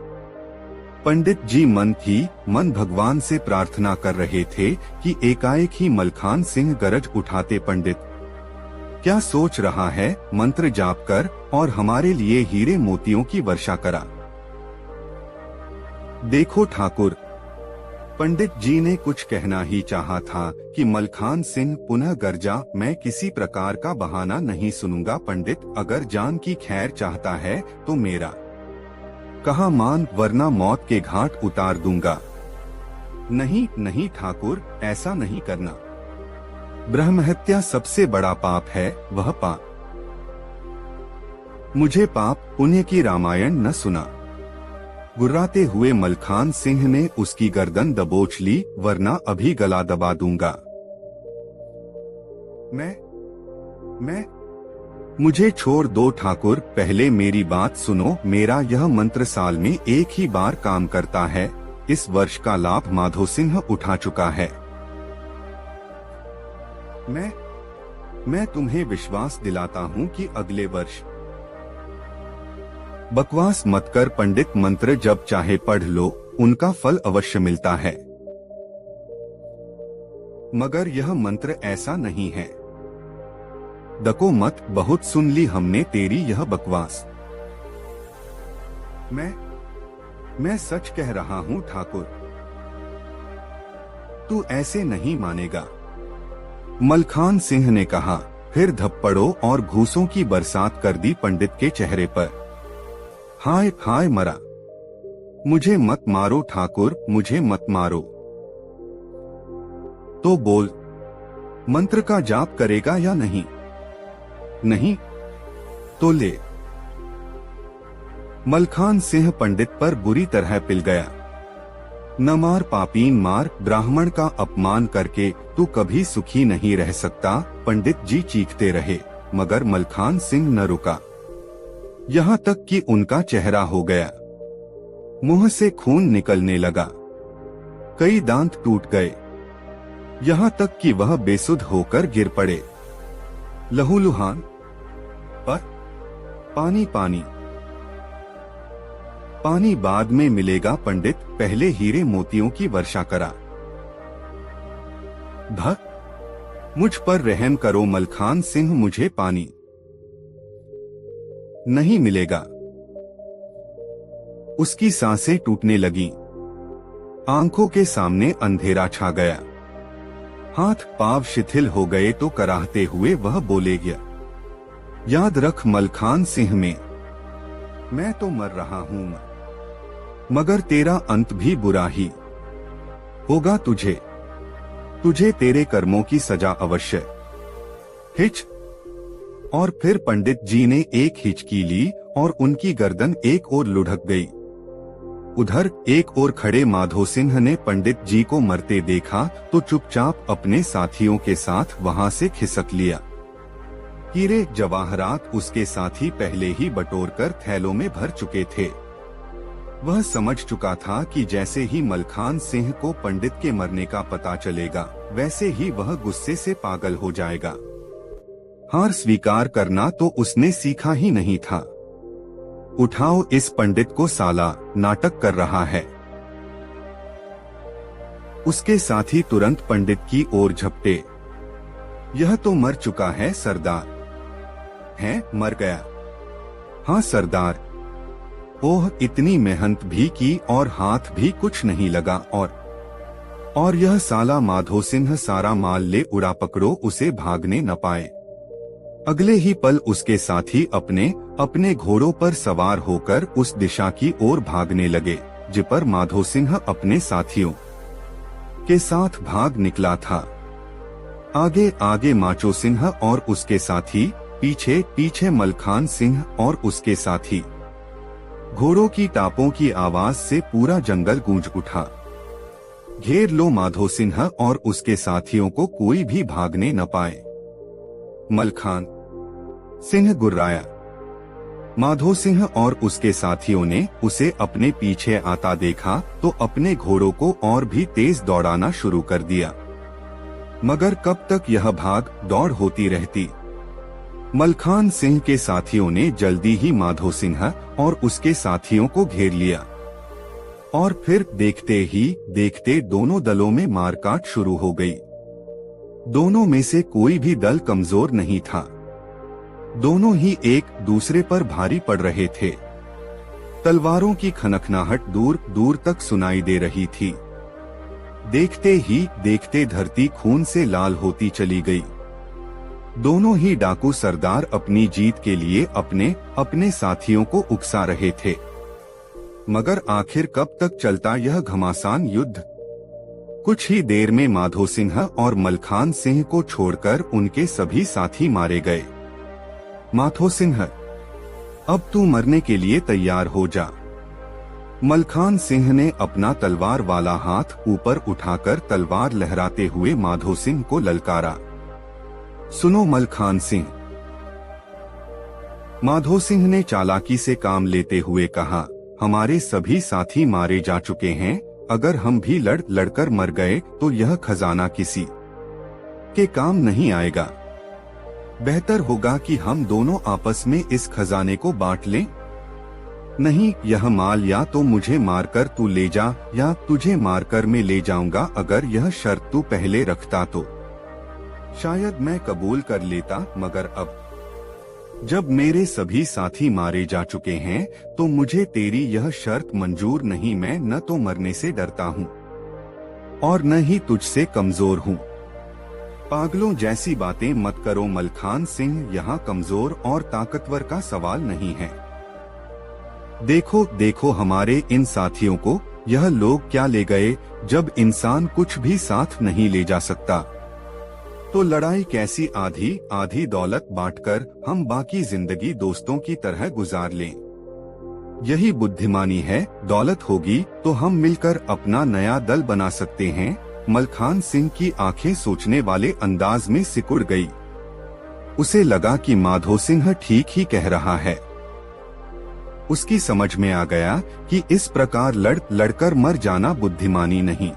पंडित जी मन भगवान से प्रार्थना कर रहे थे कि एकाएक ही मलखान सिंह गरज उठाते, पंडित क्या सोच रहा है? मंत्र जाप कर और हमारे लिए हीरे मोतियों की वर्षा करा। देखो ठाकुर, पंडित जी ने कुछ कहना ही चाहा था कि मलखान सिंह पुनः गरजा, मैं किसी प्रकार का बहाना नहीं सुनूंगा। पंडित अगर जान की खैर चाहता है तो मेरा कहा मान वरना मौत के घाट उतार दूंगा। नहीं नहीं ठाकुर, ऐसा नहीं करना। ब्रह्महत्या सबसे बड़ा पाप है, वह पाप। मुझे पाप पुण्य की रामायण न सुना। गुर्राते हुए मलखान सिंह ने उसकी गर्दन दबोच ली, वरना अभी गला दबा दूंगा। मैं मुझे छोड़ दो ठाकुर, पहले मेरी बात सुनो। मेरा यह मंत्र साल में एक ही बार काम करता है। इस वर्ष का लाभ माधो सिंह उठा चुका है। मैं तुम्हें विश्वास दिलाता हूँ कि अगले वर्ष। बकवास मत कर पंडित, मंत्र जब चाहे पढ़ लो, उनका फल अवश्य मिलता है। मगर यह मंत्र ऐसा नहीं है। डको मत, बहुत सुन ली हमने तेरी यह बकवास। मैं सच कह रहा हूँ ठाकुर, तू ऐसे नहीं मानेगा। मलखान सिंह ने कहा। फिर धप्पड़ों और घूसों की बरसात कर दी पंडित के चेहरे पर। हाय हाय मरा। मुझे मत मारो ठाकुर, मुझे मत मारो। तो बोल, मंत्र का जाप करेगा या नहीं? नहीं तो ले। मलखान सिंह पंडित पर बुरी तरह पिल गया। न मार पापीन मार, ब्राह्मण का अपमान करके तू कभी सुखी नहीं रह सकता। पंडित जी चीखते रहे, मगर मलखान सिंह न रुका। यहाँ तक कि उनका चेहरा हो गया, मुंह से खून निकलने लगा, कई दांत टूट गए, यहाँ तक कि वह बेसुध होकर गिर पड़े। लहूलुहान पर पानी पानी पानी बाद में मिलेगा पंडित, पहले हीरे मोतियों की वर्षा करा। मुझ पर रहम करो मलखान सिंह, मुझे पानी नहीं मिलेगा। उसकी सांसें टूटने लगी, आंखों के सामने अंधेरा छा गया, हाथ पांव शिथिल हो गए तो कराहते हुए वह बोले गया, याद रख मलखान सिंह मैं तो मर रहा हूं, मगर तेरा अंत भी बुरा ही होगा। तुझे तेरे कर्मों की सजा अवश्य। हिच। और फिर पंडित जी ने एक हिचकी ली और उनकी गर्दन एक ओर लुढ़क गई। उधर एक ओर खड़े माधो सिंह ने पंडित जी को मरते देखा तो चुपचाप अपने साथियों के साथ वहां से खिसक लिया। हीरे जवाहरात उसके साथी पहले ही बटोरकर थैलों में भर चुके थे। वह समझ चुका था कि जैसे ही मलखान सिंह को पंडित के मरने का पता चलेगा, वैसे ही वह गुस्से से पागल हो जाएगा। हार स्वीकार करना तो उसने सीखा ही नहीं था। उठाओ इस पंडित को, साला नाटक कर रहा है। उसके साथी तुरंत पंडित की ओर झपटे। यह तो मर चुका है सरदार। है, मर गया। हाँ सरदार। ओह, इतनी मेहनत भी की और हाथ भी कुछ नहीं लगा। और यह साला माधो सिंह सारा माल ले उड़ा, पकड़ो उसे, भागने न पाए। अगले ही पल उसके साथी अपने घोड़ों पर सवार होकर उस दिशा की ओर भागने लगे जिस पर माधो सिंह अपने साथियों के साथ भाग निकला था। आगे आगे माचो सिंह और उसके साथी, पीछे पीछे मलखान सिंह और उसके साथी। घोड़ों की टापों की आवाज से पूरा जंगल गूंज उठा। घेर लो माधो सिंह और उसके साथियों को, कोई भी भागने न पाए। मलखान सिंह गुर्राया। माधो सिंह और उसके साथियों ने उसे अपने पीछे आता देखा तो अपने घोड़ों को और भी तेज दौड़ाना शुरू कर दिया, मगर कब तक यह भाग दौड़ होती रहती। मलखान सिंह के साथियों ने जल्दी ही माधो सिंह और उसके साथियों को घेर लिया और फिर देखते ही देखते दोनों दलों में मारकाट शुरू हो गई। दोनों में से कोई भी दल कमजोर नहीं था। दोनों ही एक दूसरे पर भारी पड़ रहे थे। तलवारों की खनखनाहट दूर दूर तक सुनाई दे रही थी। देखते ही देखते धरती खून से लाल होती चली गई। दोनों ही डाकू सरदार अपनी जीत के लिए अपने साथियों को उकसा रहे थे। मगर आखिर कब तक चलता यह घमासान युद्ध? कुछ ही देर में माधो सिंह और मलखान सिंह को छोड़कर उनके सभी साथी मारे गए। माधो सिंह, अब तू मरने के लिए तैयार हो जा। मलखान सिंह ने अपना तलवार वाला हाथ ऊपर उठाकर तलवार लहराते हुए माधो सिंह को ललकारा। सुनो मलखान सिंह, माधो सिंह ने चालाकी से काम लेते हुए कहा, हमारे सभी साथी मारे जा चुके हैं। अगर हम भी लड़कर मर गए तो यह खजाना किसी के काम नहीं आएगा। बेहतर होगा कि हम दोनों आपस में इस खजाने को बांट लें। नहीं, यह माल या तो मुझे मारकर तू ले जा या तुझे मारकर मैं ले जाऊंगा। अगर यह शर्त तू पहले रखता तो शायद मैं कबूल कर लेता, मगर अब जब मेरे सभी साथी मारे जा चुके हैं तो मुझे तेरी यह शर्त मंजूर नहीं। मैं न तो मरने से डरता हूँ और न ही तुझसे कमजोर हूँ। पागलों जैसी बातें मत करो मलखान सिंह, यहाँ कमजोर और ताकतवर का सवाल नहीं है। देखो देखो हमारे इन साथियों को, यह लोग क्या ले गए। जब इंसान कुछ भी साथ नहीं ले जा सकता तो लड़ाई कैसी? आधी आधी दौलत बांटकर हम बाकी जिंदगी दोस्तों की तरह गुजार लें। यही बुद्धिमानी है। दौलत होगी तो हम मिलकर अपना नया दल बना सकते हैं। मलखान सिंह की आंखें सोचने वाले अंदाज में सिकुड़ गई। उसे लगा कि माधो सिंह ठीक ही कह रहा है। उसकी समझ में आ गया कि इस प्रकार लड़कर मर जाना बुद्धिमानी नहीं।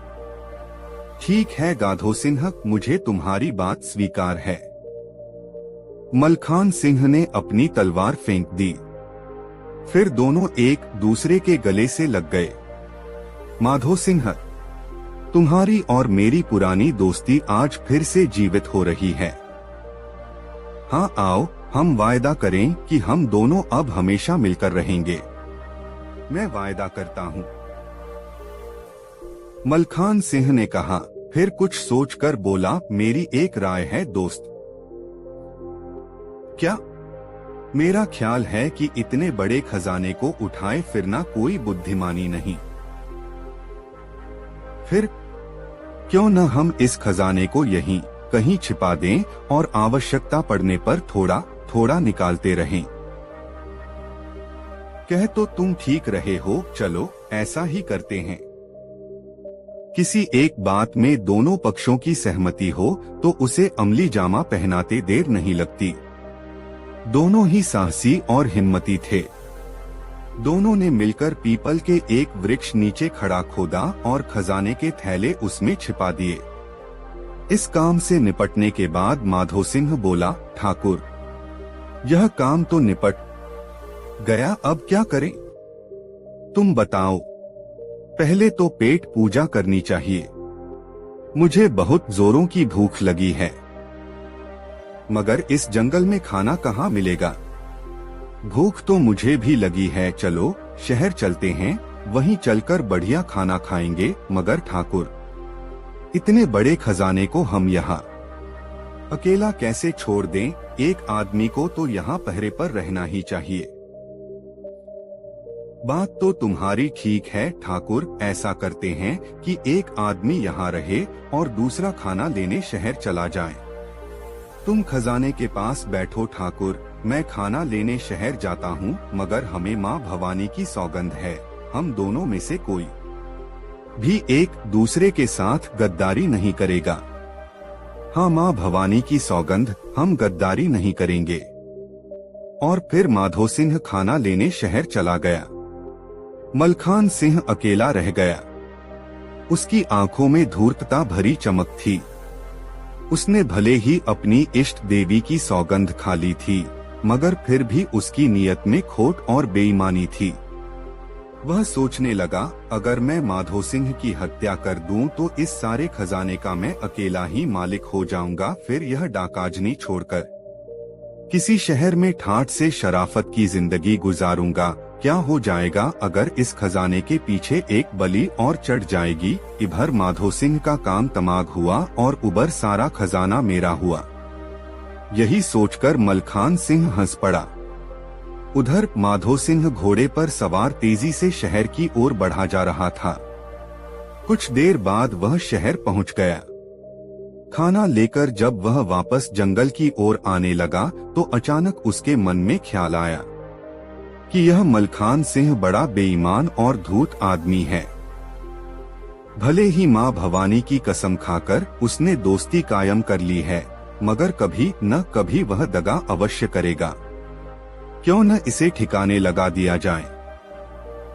ठीक है गाधो सिंह, मुझे तुम्हारी बात स्वीकार है। मलखान सिंह ने अपनी तलवार फेंक दी। फिर दोनों एक दूसरे के गले से लग गए। माधो सिंह, तुम्हारी और मेरी पुरानी दोस्ती आज फिर से जीवित हो रही है। हाँ, आओ हम वायदा करें कि हम दोनों अब हमेशा मिलकर रहेंगे। मैं वायदा करता हूँ, मलखान सिंह ने कहा। फिर कुछ सोचकर बोला, मेरी एक राय है दोस्त। क्या? मेरा ख्याल है कि इतने बड़े खजाने को उठाए फिरना कोई बुद्धिमानी नहीं। फिर क्यों न हम इस खजाने को यहीं कहीं छिपा दें और आवश्यकता पड़ने पर थोड़ा थोड़ा निकालते रहें। कह तो तुम ठीक रहे हो, चलो ऐसा ही करते हैं। किसी एक बात में दोनों पक्षों की सहमति हो तो उसे अमली जामा पहनाते देर नहीं लगती। दोनों ही साहसी और हिम्मती थे। दोनों ने मिलकर पीपल के एक वृक्ष नीचे खड़ा खोदा और खजाने के थैले उसमें छिपा दिए। इस काम से निपटने के बाद माधो सिंह बोला, ठाकुर, यह काम तो निपट गया, अब क्या करें? तुम बताओ। पहले तो पेट पूजा करनी चाहिए। मुझे बहुत जोरों की भूख लगी है, मगर इस जंगल में खाना कहाँ मिलेगा? भूख तो मुझे भी लगी है। चलो शहर चलते हैं, वहीं चलकर बढ़िया खाना खाएंगे। मगर ठाकुर, इतने बड़े खजाने को हम यहाँ अकेला कैसे छोड़ दें? एक आदमी को तो यहाँ पहरे पर रहना ही चाहिए। बात तो तुम्हारी ठीक है ठाकुर, ऐसा करते हैं कि एक आदमी यहाँ रहे और दूसरा खाना लेने शहर चला जाए। तुम खजाने के पास बैठो ठाकुर, मैं खाना लेने शहर जाता हूँ। मगर हमें माँ भवानी की सौगंध है, हम दोनों में से कोई भी एक दूसरे के साथ गद्दारी नहीं करेगा। हाँ, माँ भवानी की सौगंध, हम गद्दारी नहीं करेंगे। और फिर माधो सिंह खाना लेने शहर चला गया। मलखान सिंह अकेला रह गया। उसकी आंखों में धूर्तता भरी चमक थी। उसने भले ही अपनी इष्ट देवी की सौगंध खा ली थी, मगर फिर भी उसकी नीयत में खोट और बेईमानी थी। वह सोचने लगा, अगर मैं माधो सिंह की हत्या कर दूं तो इस सारे खजाने का मैं अकेला ही मालिक हो जाऊंगा। फिर यह डाकाजनी छोड़कर किसी शहर में ठाठ से शराफत की जिंदगी गुजारूंगा। क्या हो जाएगा अगर इस खजाने के पीछे एक बलि और चढ़ जाएगी? इधर माधो सिंह का काम तमाग हुआ और उबर सारा खजाना मेरा हुआ। यही सोचकर मलखान सिंह हंस पड़ा। उधर माधो सिंह घोड़े पर सवार तेजी से शहर की ओर बढ़ा जा रहा था। कुछ देर बाद वह शहर पहुंच गया। खाना लेकर जब वह वापस जंगल की ओर आने लगा तो अचानक उसके मन में ख्याल आया कि यह मलखान सिंह बड़ा बेईमान और धूर्त आदमी है। भले ही माँ भवानी की कसम खाकर उसने दोस्ती कायम कर ली है, मगर कभी न कभी वह दगा अवश्य करेगा। क्यों न इसे ठिकाने लगा दिया जाए,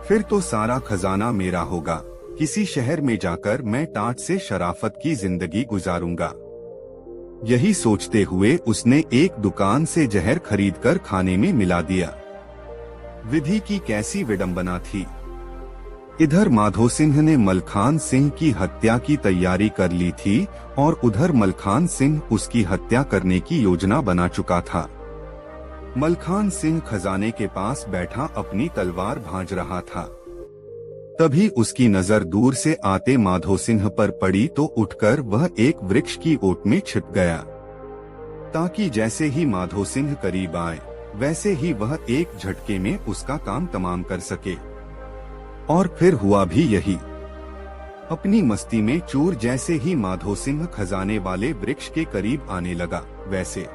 फिर तो सारा खजाना मेरा होगा। किसी शहर में जाकर मैं टाट से शराफत की जिंदगी गुजारूंगा। यही सोचते हुए उसने एक दुकान से जहर खरीदकर खाने में मिला दिया। विधि की कैसी विडंबना थी। इधर माधो सिंह ने मलखान सिंह की हत्या की तैयारी कर ली थी और उधर मलखान सिंह उसकी हत्या करने की योजना बना चुका था। मलखान सिंह खजाने के पास बैठा अपनी तलवार भांज रहा था। तभी उसकी नजर दूर से आते माधो सिंह पर पड़ी तो उठकर वह एक वृक्ष की ओट में छिप गया, ताकि जैसे ही माधो सिंह करीब आए वैसे ही वह एक झटके में उसका काम तमाम कर सके। और फिर हुआ भी यही। अपनी मस्ती में चूर जैसे ही माधो सिंह खजाने वाले वृक्ष के करीब आने लगा, वैसे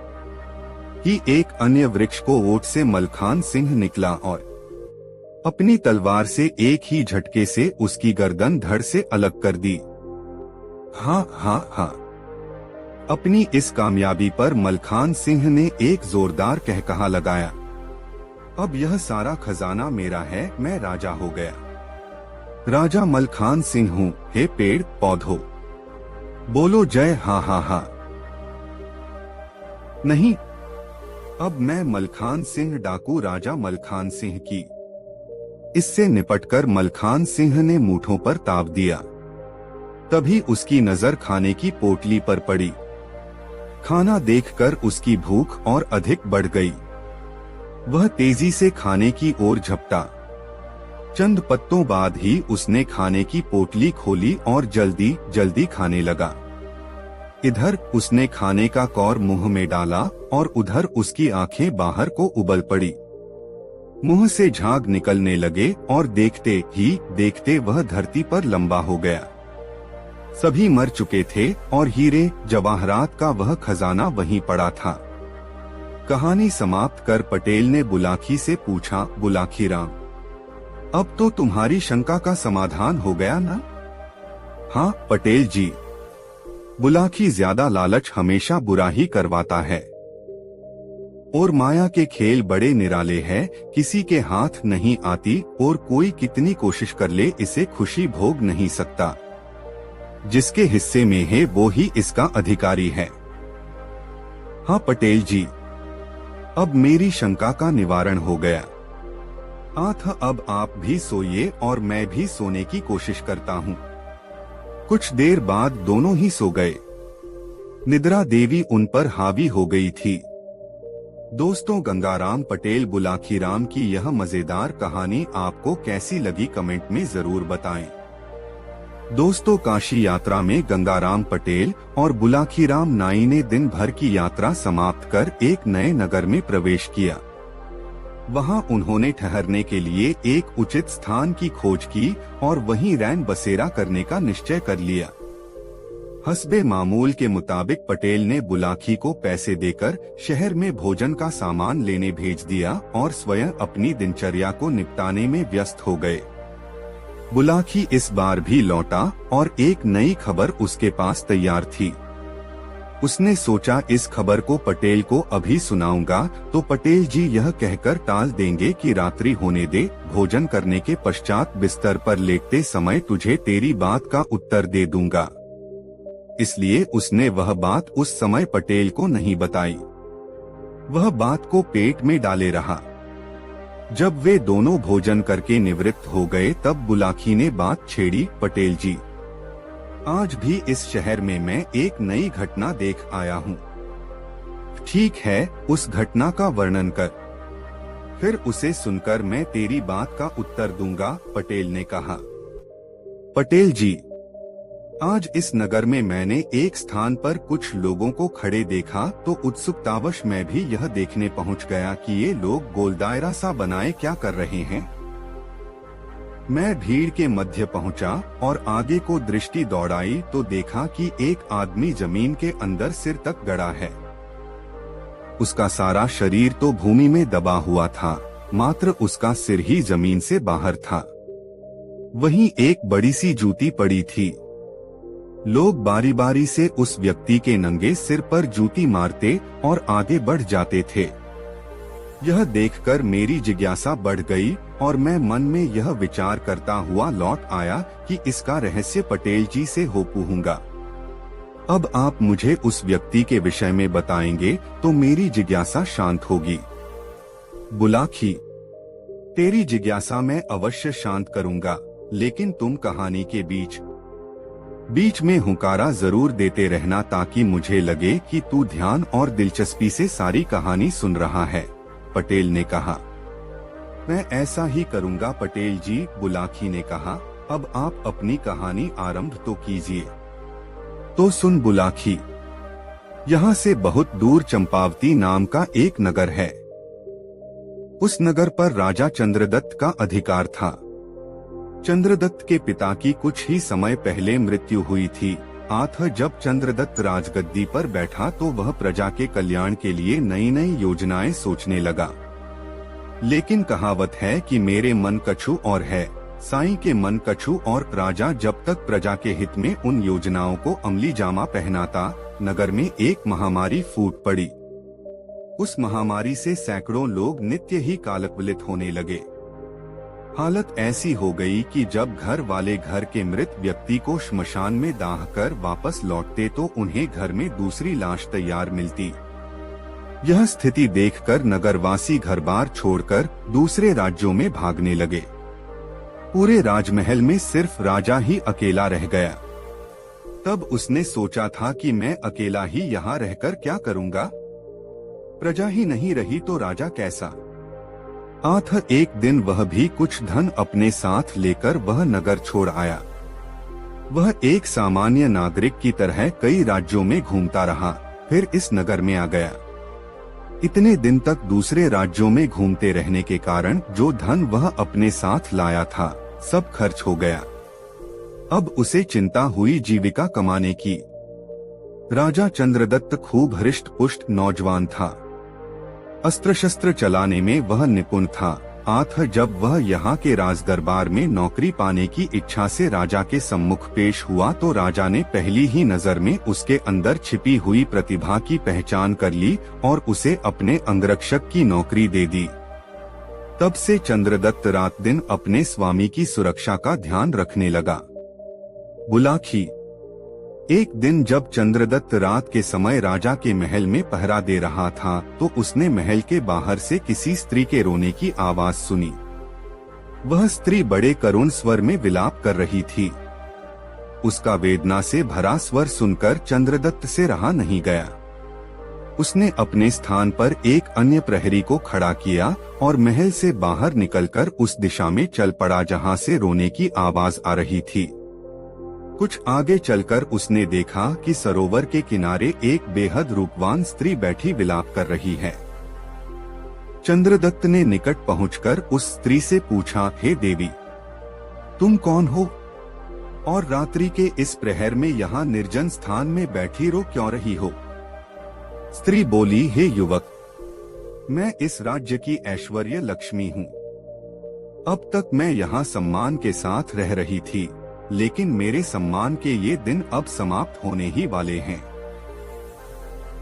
ही एक अन्य वृक्ष को ओट से मलखान सिंह निकला और अपनी तलवार से एक ही झटके से उसकी गर्दन धड़ से अलग कर दी। हाँ हाँ हाँ। अपनी इस कामयाबी पर मलखान सिंह ने एक जोरदार कहकहा लगाया, अब यह सारा खजाना मेरा है, मैं राजा हो गया। राजा मलखान सिंह हूँ, हे पेड़ पौधों, बोलो जय हा हा हा। नहीं, अब मैं मलखान सिंह डाकू राजा मलखान सिंह की। इससे निपटकर मलखान सिंह ने मूठों पर ताव दिया। तभी उसकी नजर खाने की पोटली पर पड़ी। खाना देखकर उसकी भूख और अधिक बढ़ गई। वह तेजी से खाने की ओर झपटा। चंद पत्तों बाद ही उसने खाने की पोटली खोली और जल्दी जल्दी खाने लगा। इधर उसने खाने का कौर मुंह में डाला और उधर उसकी आंखें बाहर को उबल पड़ी। मुंह से झाग निकलने लगे और देखते ही देखते वह धरती पर लंबा हो गया। सभी मर चुके थे और हीरे जवाहरात का वह खजाना वहीं पड़ा था। कहानी समाप्त कर पटेल ने बुलाखी से पूछा, बुलाखी राम, अब तो तुम्हारी शंका का समाधान हो गया ना? हाँ पटेल जी। बुलाखी, ज्यादा लालच हमेशा बुरा ही करवाता है और माया के खेल बड़े निराले हैं, किसी के हाथ नहीं आती और कोई कितनी कोशिश कर ले इसे खुशी भोग नहीं सकता। जिसके हिस्से में है वो ही इसका अधिकारी है। हाँ पटेल जी, अब मेरी शंका का निवारण हो गया। अब आप भी सोइए और मैं भी सोने की कोशिश करता हूँ। कुछ देर बाद दोनों ही सो गए। निद्रा देवी उन पर हावी हो गई थी। दोस्तों, गंगाराम पटेल बुलाखीराम की यह मजेदार कहानी आपको कैसी लगी कमेंट में जरूर बताएं। दोस्तों, काशी यात्रा में गंगाराम पटेल और बुलाखीराम नाई ने दिन भर की यात्रा समाप्त कर एक नए नगर में प्रवेश किया। वहां उन्होंने ठहरने के लिए एक उचित स्थान की खोज की और वहीं रैन बसेरा करने का निश्चय कर लिया। हस्बे मामूल के मुताबिक पटेल ने बुलाखी को पैसे देकर शहर में भोजन का सामान लेने भेज दिया और स्वयं अपनी दिनचर्या को निपटाने में व्यस्त हो गए। बुलाखी इस बार भी लौटा और एक नई खबर उसके पास तैयार थी। उसने सोचा इस खबर को पटेल को अभी सुनाऊंगा तो पटेल जी यह कहकर टाल देंगे कि रात्रि होने दे, भोजन करने के पश्चात बिस्तर पर लेटते समय तुझे तेरी बात का उत्तर दे दूंगा। इसलिए उसने वह बात उस समय पटेल को नहीं बताई। वह बात को पेट में डाले रहा। जब वे दोनों भोजन करके निवृत्त हो गए तब बुलाखी ने बात छेड़ी, पटेल जी, आज भी इस शहर में मैं एक नई घटना देख आया हूँ। ठीक है, उस घटना का वर्णन कर, फिर उसे सुनकर मैं तेरी बात का उत्तर दूंगा, पटेल ने कहा। पटेल जी, आज इस नगर में मैंने एक स्थान पर कुछ लोगों को खड़े देखा तो उत्सुकतावश मैं भी यह देखने पहुंच गया कि ये लोग गोलदायरा सा बनाए क्या कर रहे हैं। मैं भीड़ के मध्य पहुंचा और आगे को दृष्टि दौड़ाई तो देखा कि एक आदमी जमीन के अंदर सिर तक गड़ा है। उसका सारा शरीर तो भूमि में दबा हुआ था, मात्र उसका सिर ही जमीन से बाहर था। वहीं एक बड़ी सी जूती पड़ी थी। लोग बारी बारी से उस व्यक्ति के नंगे सिर पर जूती मारते और आगे बढ़ जाते थे। यह देखकर मेरी जिज्ञासा बढ़ गई और मैं मन में यह विचार करता हुआ लौट आया कि इसका रहस्य पटेल जी से हो पूछूंगा। अब आप मुझे उस व्यक्ति के विषय में बताएंगे तो मेरी जिज्ञासा शांत होगी। बुलाखी, तेरी जिज्ञासा मैं अवश्य शांत करूंगा, लेकिन तुम कहानी के बीच में हुंकारा जरूर देते रहना ताकि मुझे लगे कि तू ध्यान और दिलचस्पी से सारी कहानी सुन रहा है, पटेल ने कहा। मैं ऐसा ही करूंगा पटेल जी, बुलाखी ने कहा। अब आप अपनी कहानी आरंभ तो कीजिए। तो सुन बुलाखी, यहाँ से बहुत दूर चंपावती नाम का एक नगर है। उस नगर पर राजा चंद्रदत्त का अधिकार था। चंद्रदत्त के पिता की कुछ ही समय पहले मृत्यु हुई थी। जब चंद्रदत्त राजगद्दी पर बैठा तो वह प्रजा के कल्याण के लिए नई नई योजनाएं सोचने लगा। लेकिन कहावत है कि मेरे मन कछु और है, साईं के मन कछु और। राजा जब तक प्रजा के हित में उन योजनाओं को अमली जामा पहनाता, नगर में एक महामारी फूट पड़ी। उस महामारी से सैकड़ों लोग नित्य ही कालकवलित होने लगे। हालत ऐसी हो गई कि जब घर वाले घर के मृत व्यक्ति को श्मशान में दाह कर वापस लौटते तो उन्हें घर में दूसरी लाश तैयार मिलती। यह स्थिति देखकर नगरवासी घर बार छोड़कर दूसरे राज्यों में भागने लगे। पूरे राजमहल में सिर्फ राजा ही अकेला रह गया। तब उसने सोचा था कि मैं अकेला ही यहाँ रहकर क्या करूँगा? प्रजा ही नहीं रही तो राजा कैसा? एक दिन वह भी कुछ धन अपने साथ लेकर वह नगर छोड़ आया। वह एक सामान्य नागरिक की तरह कई राज्यों में घूमता रहा, फिर इस नगर में आ गया। इतने दिन तक दूसरे राज्यों में घूमते रहने के कारण जो धन वह अपने साथ लाया था, सब खर्च हो गया। अब उसे चिंता हुई जीविका कमाने की। राजा चंद्रदत्त खूब हृष्ट पुष्ट नौजवान था। अस्त्र शस्त्र चलाने में वह निपुण था। जब वह यहाँ के राजदरबार में नौकरी पाने की इच्छा से राजा के सम्मुख पेश हुआ तो राजा ने पहली ही नजर में उसके अंदर छिपी हुई प्रतिभा की पहचान कर ली और उसे अपने अंगरक्षक की नौकरी दे दी। तब से चंद्रदत्त रात दिन अपने स्वामी की सुरक्षा का ध्यान रखने लगा। बुलाखी, एक दिन जब चंद्रदत्त रात के समय राजा के महल में पहरा दे रहा था तो उसने महल के बाहर से किसी स्त्री के रोने की आवाज सुनी। वह स्त्री बड़े करुण स्वर में विलाप कर रही थी। उसका वेदना से भरा स्वर सुनकर चंद्रदत्त से रहा नहीं गया। उसने अपने स्थान पर एक अन्य प्रहरी को खड़ा किया और महल से बाहर निकलकर उस दिशा में चल पड़ा जहां से रोने की आवाज आ रही थी। कुछ आगे चलकर उसने देखा कि सरोवर के किनारे एक बेहद रूपवान स्त्री बैठी विलाप कर रही है। चंद्रदत्त ने निकट पहुंचकर उस स्त्री से पूछा, हे देवी, तुम कौन हो और रात्रि के इस प्रहर में यहाँ निर्जन स्थान में बैठी रो क्यों रही हो? स्त्री बोली, हे युवक, मैं इस राज्य की ऐश्वर्य लक्ष्मी हूँ। अब तक मैं यहाँ सम्मान के साथ रह रही थी, लेकिन मेरे सम्मान के ये दिन अब समाप्त होने ही वाले हैं।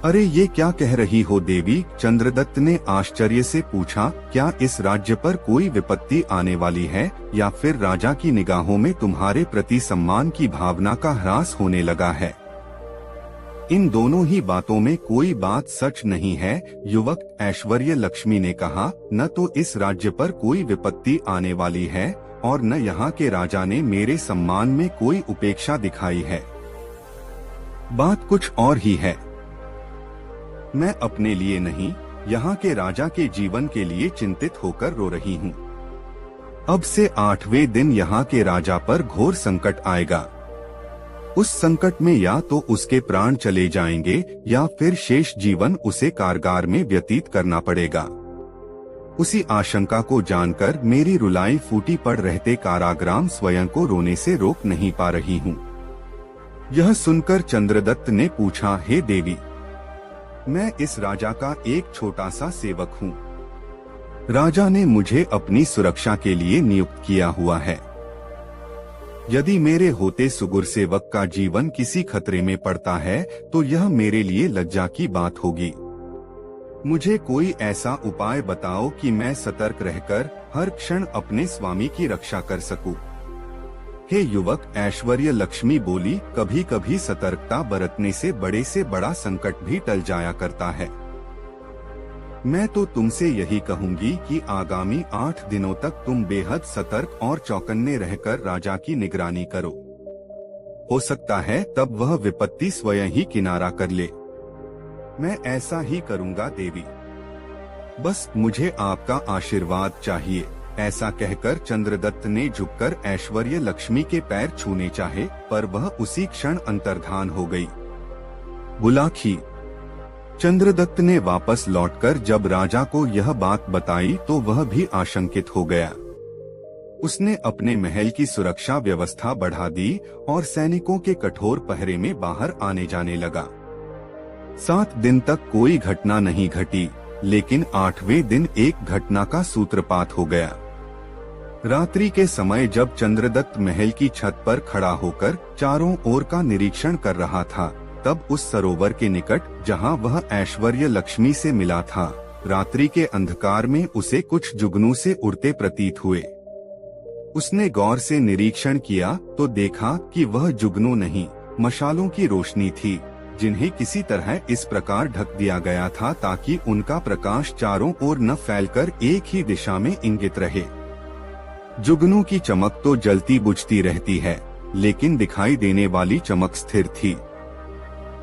अरे ये क्या कह रही हो देवी? चंद्रदत्त ने आश्चर्य से पूछा, क्या इस राज्य पर कोई विपत्ति आने वाली है या फिर राजा की निगाहों में तुम्हारे प्रति सम्मान की भावना का ह्रास होने लगा है? इन दोनों ही बातों में कोई बात सच नहीं है, युवक, ऐश्वर्य लक्ष्मी ने कहा। न तो इस राज्य पर कोई विपत्ति आने वाली है और न यहाँ के राजा ने मेरे सम्मान में कोई उपेक्षा दिखाई है। बात कुछ और ही है। मैं अपने लिए नहीं, यहाँ के राजा के जीवन के लिए चिंतित होकर रो रही हूँ। अब से 8वें दिन यहाँ के राजा पर घोर संकट आएगा। उस संकट में या तो उसके प्राण चले जाएंगे या फिर शेष जीवन उसे कारागार में व्यतीत करना पड़ेगा। उसी आशंका को जानकर मेरी रुलाई फूटी पड़ रहते काराग्राम स्वयं को रोने से रोक नहीं पा रही हूँ। यह सुनकर चंद्रदत्त ने पूछा, हे देवी, मैं इस राजा का एक छोटा सा सेवक हूँ। राजा ने मुझे अपनी सुरक्षा के लिए नियुक्त किया हुआ है। यदि मेरे होते सुगुर सेवक का जीवन किसी खतरे में पड़ता है तो यह मेरे लिए लज्जा की बात होगी। मुझे कोई ऐसा उपाय बताओ कि मैं सतर्क रहकर हर क्षण अपने स्वामी की रक्षा कर सकूं। हे युवक, ऐश्वर्य लक्ष्मी बोली, कभी कभी सतर्कता बरतने से बड़ा संकट भी टल जाया करता है। मैं तो तुमसे यही कहूंगी कि आगामी 8 दिनों तक तुम बेहद सतर्क और चौकन्ने रहकर राजा की निगरानी करो। हो सकता है तब वह विपत्ति स्वयं ही किनारा कर ले। मैं ऐसा ही करूंगा देवी, बस मुझे आपका आशीर्वाद चाहिए। ऐसा कहकर चंद्रदत्त ने झुककर ऐश्वर्य लक्ष्मी के पैर छूने चाहे, पर वह उसी क्षण अंतर्धान हो गई। बुलाखी। चंद्रदत्त ने वापस लौटकर जब राजा को यह बात बताई तो वह भी आशंकित हो गया। उसने अपने महल की सुरक्षा व्यवस्था बढ़ा दी और सैनिकों के कठोर पहरे में बाहर आने जाने लगा। 7 दिन तक कोई घटना नहीं घटी, लेकिन 8वें दिन एक घटना का सूत्रपात हो गया। रात्रि के समय जब चंद्रदत्त महल की छत पर खड़ा होकर चारों ओर का निरीक्षण कर रहा था, तब उस सरोवर के निकट जहां वह ऐश्वर्य लक्ष्मी से मिला था, रात्रि के अंधकार में उसे कुछ जुगनू से उड़ते प्रतीत हुए। उसने गौर से निरीक्षण किया तो देखा कि वह जुगनू नहीं, मशालों की रोशनी थी, जिन्हें किसी तरह इस प्रकार ढक दिया गया था ताकि उनका प्रकाश चारों ओर न फैलकर एक ही दिशा में इंगित रहे। जुगनू की चमक तो जलती बुझती रहती है, लेकिन दिखाई देने वाली चमक स्थिर थी।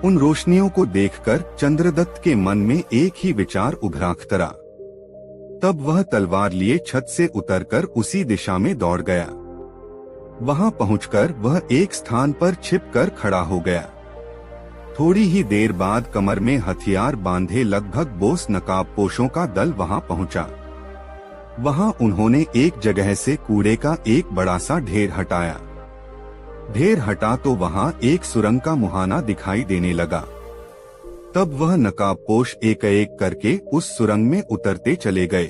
उन रोशनियों को देखकर चंद्रदत्त के मन में एक ही विचार उभराखतरा। तब वह तलवार लिए छत से उतरकर उसी दिशा में दौड़ गया। वहां पहुंचकर वह एक स्थान पर छिपकर खड़ा हो गया। थोड़ी ही देर बाद कमर में हथियार बांधे लगभग 20 नकाबपोशों का दल वहां पहुंचा। वहां उन्होंने एक जगह से कूड़े का एक बड़ा सा ढेर हटाया। ढेर हटा तो वहां एक सुरंग का मुहाना दिखाई देने लगा। तब वह नकाबपोश एक एक करके उस सुरंग में उतरते चले गए।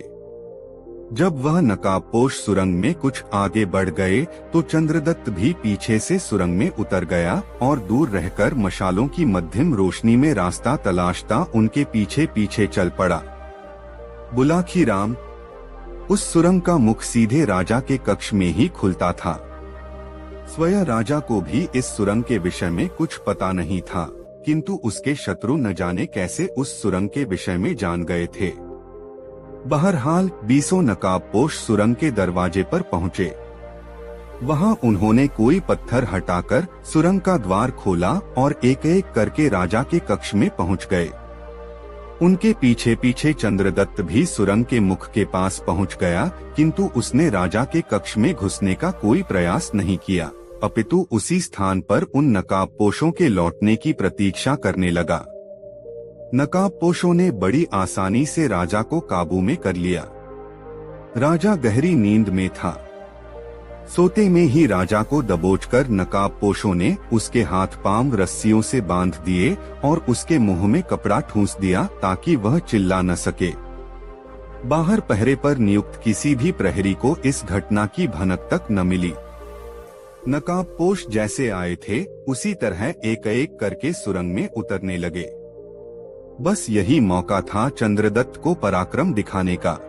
जब वह नकाबपोश सुरंग में कुछ आगे बढ़ गए तो चंद्रदत्त भी पीछे से सुरंग में उतर गया और दूर रहकर मशालों की मध्यम रोशनी में रास्ता तलाशता उनके पीछे पीछे चल पड़ा। बुलाखी राम। उस सुरंग का मुख सीधे राजा के कक्ष में ही खुलता था। स्वयं राजा को भी इस सुरंग के विषय में कुछ पता नहीं था, किंतु उसके शत्रु न जाने कैसे उस सुरंग के विषय में जान गए थे। बहरहाल 20 नकाबपोश सुरंग के दरवाजे पर पहुँचे। वहां उन्होंने कोई पत्थर हटाकर सुरंग का द्वार खोला और एक एक करके राजा के कक्ष में पहुंच गए। उनके पीछे पीछे चंद्रदत्त भी सुरंग के मुख के पास पहुंच गया, किंतु उसने राजा के कक्ष में घुसने का कोई प्रयास नहीं किया, अपितु उसी स्थान पर उन नकाबपोशों के लौटने की प्रतीक्षा करने लगा। नकाबपोशों ने बड़ी आसानी से राजा को काबू में कर लिया। राजा गहरी नींद में था। सोते में ही राजा को दबोचकर नकाबपोशों ने उसके हाथ पांव रस्सियों से बांध दिए और उसके मुंह में कपड़ा ठूंस दिया ताकि वह चिल्ला न सके। बाहर पहरे पर नियुक्त किसी भी प्रहरी को इस घटना की भनक तक न मिली। नकाबपोश जैसे आए थे उसी तरह एक एक करके सुरंग में उतरने लगे। बस यही मौका था चंद्रदत्त को पराक्रम दिखाने का।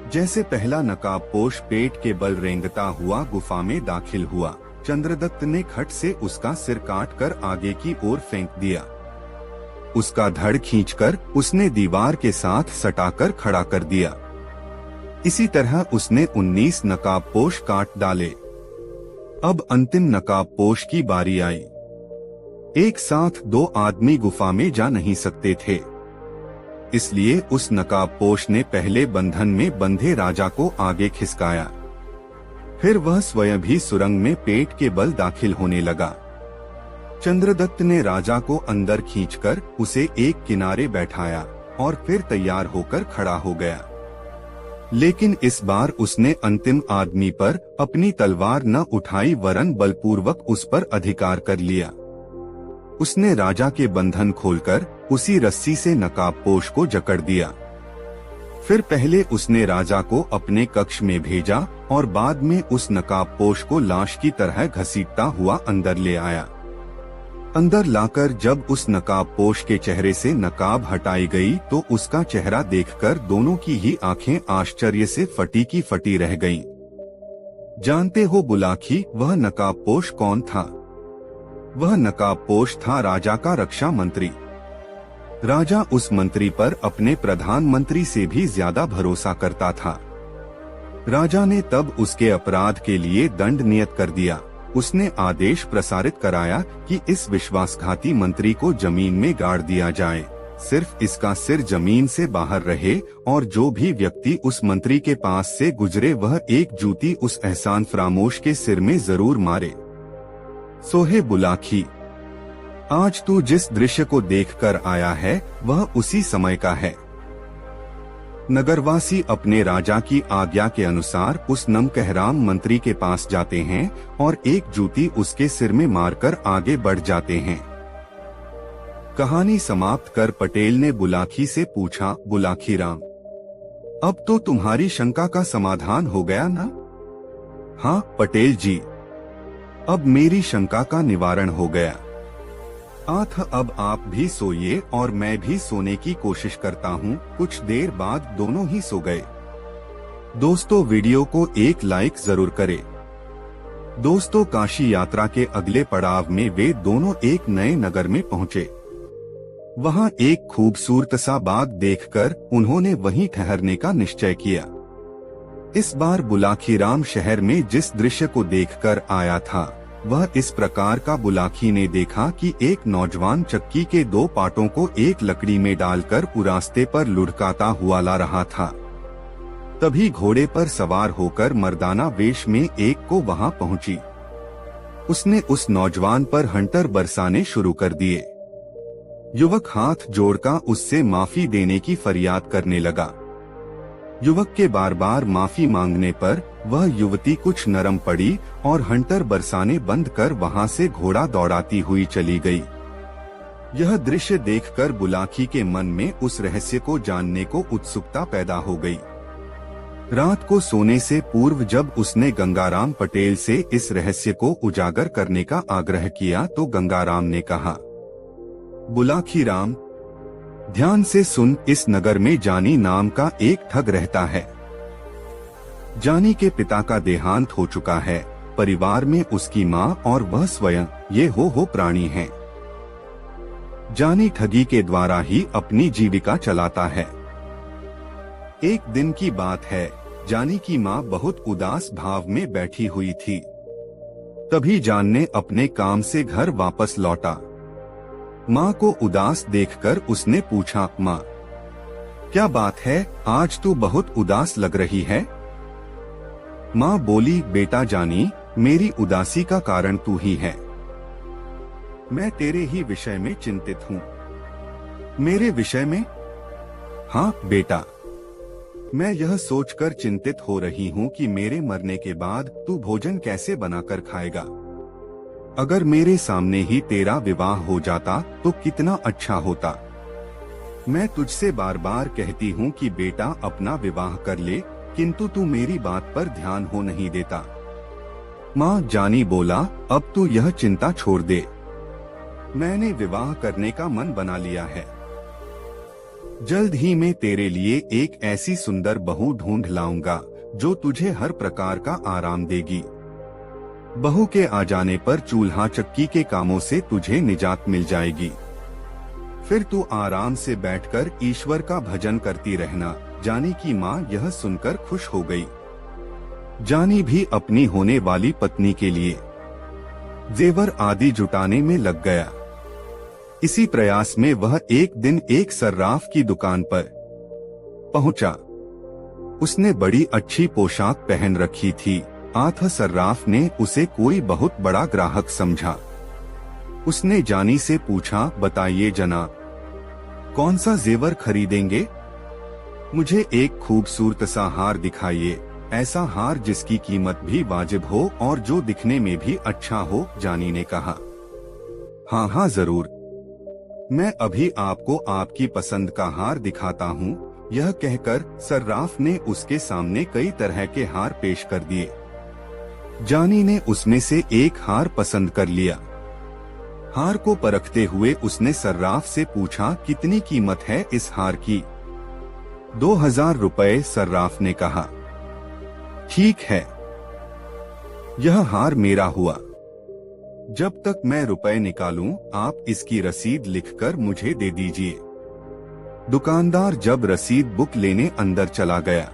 जैसे पहला नकाबपोश पेट के बल रेंगता हुआ गुफा में दाखिल हुआ, चंद्रदत्त ने खट से उसका सिर काटकर आगे की ओर फेंक दिया। उसका धड़ खींचकर उसने दीवार के साथ सटाकर खड़ा कर दिया। इसी तरह उसने 19 नकाबपोश काट डाले। अब अंतिम नकाबपोश की बारी आई। एक साथ 2 आदमी गुफा में जा नहीं सकते थे, इसलिए उस नकाबपोश ने पहले बंधन में बंधे राजा को आगे खिसकाया। फिर वह स्वयं भी सुरंग में पेट के बल दाखिल होने लगा। चंद्रदत्त ने राजा को अंदर खींचकर उसे एक किनारे बैठाया और फिर तैयार होकर खड़ा हो गया। लेकिन इस बार उसने अंतिम आदमी पर अपनी तलवार न उठाई वरन बलपूर्वक उस पर अधिकार कर लिया। उसने राजा के बंधन खोलकर उसी रस्सी से नकाबपोश को जकड़ दिया। फिर पहले उसने राजा को अपने कक्ष में भेजा और बाद में उस नकाबपोश को लाश की तरह घसीटता हुआ अंदर ले आया। अंदर लाकर जब उस नकाबपोश के चेहरे से नकाब हटाई गई तो उसका चेहरा देखकर दोनों की ही आंखें आश्चर्य से फटी की फटी रह गईं। जानते हो बुलाखी, वह नकाबपोश कौन था? वह नकाबपोश था राजा का रक्षा मंत्री। राजा उस मंत्री पर अपने प्रधानमंत्री से भी ज्यादा भरोसा करता था। राजा ने तब उसके अपराध के लिए दंड नियत कर दिया। उसने आदेश प्रसारित कराया कि इस विश्वासघाती मंत्री को जमीन में गाड़ दिया जाए, सिर्फ इसका सिर जमीन से बाहर रहे और जो भी व्यक्ति उस मंत्री के पास से गुजरे वह एक जूती उस एहसान फरामोश के सिर में जरूर मारे। सोहे बुलाखी, आज तू जिस दृश्य को देखकर आया है वह उसी समय का है। नगरवासी अपने राजा की आज्ञा के अनुसार उस नमकहराम मंत्री के पास जाते हैं और एक जूती उसके सिर में मारकर आगे बढ़ जाते हैं। कहानी समाप्त कर पटेल ने बुलाखी से पूछा, बुलाखी राम, अब तो तुम्हारी शंका का समाधान हो गया ना? हाँ पटेल जी, अब मेरी शंका का निवारण हो गया। अब आप भी सोइए और मैं भी सोने की कोशिश करता हूँ। कुछ देर बाद दोनों ही सो गए। दोस्तों वीडियो को एक लाइक जरूर करें। दोस्तों काशी यात्रा के अगले पड़ाव में वे दोनों एक नए नगर में पहुँचे। वहाँ एक खूबसूरत सा बाग देखकर उन्होंने वहीं ठहरने का निश्चय किया। इस बार बुलाखीराम शहर में जिस दृश्य को देखकर आया था वह इस प्रकार का बुलाखी ने देखा कि एक नौजवान चक्की के दो पाटों को एक लकड़ी में डालकर रास्ते पर लुढ़काता हुआ ला रहा था। तभी घोड़े पर सवार होकर मर्दाना वेश में एक को वहां पहुंची। उसने उस नौजवान पर हंटर बरसाने शुरू कर दिए। युवक हाथ जोड़कर उससे माफी देने की फरियाद करने लगा। युवक के बार बार माफी मांगने पर वह युवती कुछ नरम पड़ी और हंटर बरसाने बंद कर वहां से घोड़ा दौड़ाती हुई चली गई। यह दृश्य देखकर बुलाखी के मन में उस रहस्य को जानने को उत्सुकता पैदा हो गई। रात को सोने से पूर्व जब उसने गंगाराम पटेल से इस रहस्य को उजागर करने का आग्रह किया तो गंगाराम ने कहा, बुलाखीराम, ध्यान से सुन, इस नगर में जानी नाम का एक ठग रहता है। जानी के पिता का देहांत हो चुका है। परिवार में उसकी माँ और वह स्वयं ये हो प्राणी हैं। जानी ठगी के द्वारा ही अपनी जीविका चलाता है। एक दिन की बात है, जानी की माँ बहुत उदास भाव में बैठी हुई थी। तभी जान ने अपने काम से घर वापस लौटा। माँ को उदास देखकर उसने पूछा, माँ क्या बात है, आज तू बहुत उदास लग रही है? माँ बोली, बेटा जानी, मेरी उदासी का कारण तू ही है। मैं तेरे ही विषय में चिंतित हूँ। मेरे विषय में? हाँ बेटा, मैं यह सोचकर चिंतित हो रही हूँ कि मेरे मरने के बाद तू भोजन कैसे बनाकर खाएगा। अगर मेरे सामने ही तेरा विवाह हो जाता तो कितना अच्छा होता। मैं तुझसे बार बार कहती हूँ कि बेटा अपना विवाह कर ले, किंतु तू मेरी बात पर ध्यान हो नहीं देता। माँ जानी बोला, अब तू यह चिंता छोड़ दे। मैंने विवाह करने का मन बना लिया है। जल्द ही मैं तेरे लिए एक ऐसी सुंदर बहू ढूंढ लाऊंगा जो तुझे हर प्रकार का आराम देगी। बहू के आ जाने पर चूल्हा चक्की के कामों से तुझे निजात मिल जाएगी। फिर तू आराम से बैठकर ईश्वर का भजन करती रहना। जानी की माँ यह सुनकर खुश हो गई। जानी भी अपनी होने वाली पत्नी के लिए जेवर आदि जुटाने में लग गया। इसी प्रयास में वह एक दिन एक सर्राफ की दुकान पर पहुंचा। उसने बड़ी अच्छी पोशाक पहन रखी थी। सर्राफ ने उसे कोई बहुत बड़ा ग्राहक समझा। उसने जानी से पूछा, बताइए जनाब, कौन सा जेवर खरीदेंगे? मुझे एक खूबसूरत सा हार दिखाइए, ऐसा हार जिसकी कीमत भी वाजिब हो और जो दिखने में भी अच्छा हो, जानी ने कहा। हाँ हाँ जरूर, मैं अभी आपको आपकी पसंद का हार दिखाता हूँ। यह कहकर सर्राफ ने उसके सामने कई तरह के हार पेश कर दिए। जानी ने उसमें से एक हार पसंद कर लिया। हार को परखते हुए उसने सर्राफ से पूछा, कितनी कीमत है इस हार की? 2000 रुपए, सर्राफ ने कहा। ठीक है, यह हार मेरा हुआ। जब तक मैं रुपए निकालूं, आप इसकी रसीद लिखकर मुझे दे दीजिए। दुकानदार जब रसीद बुक लेने अंदर चला गया,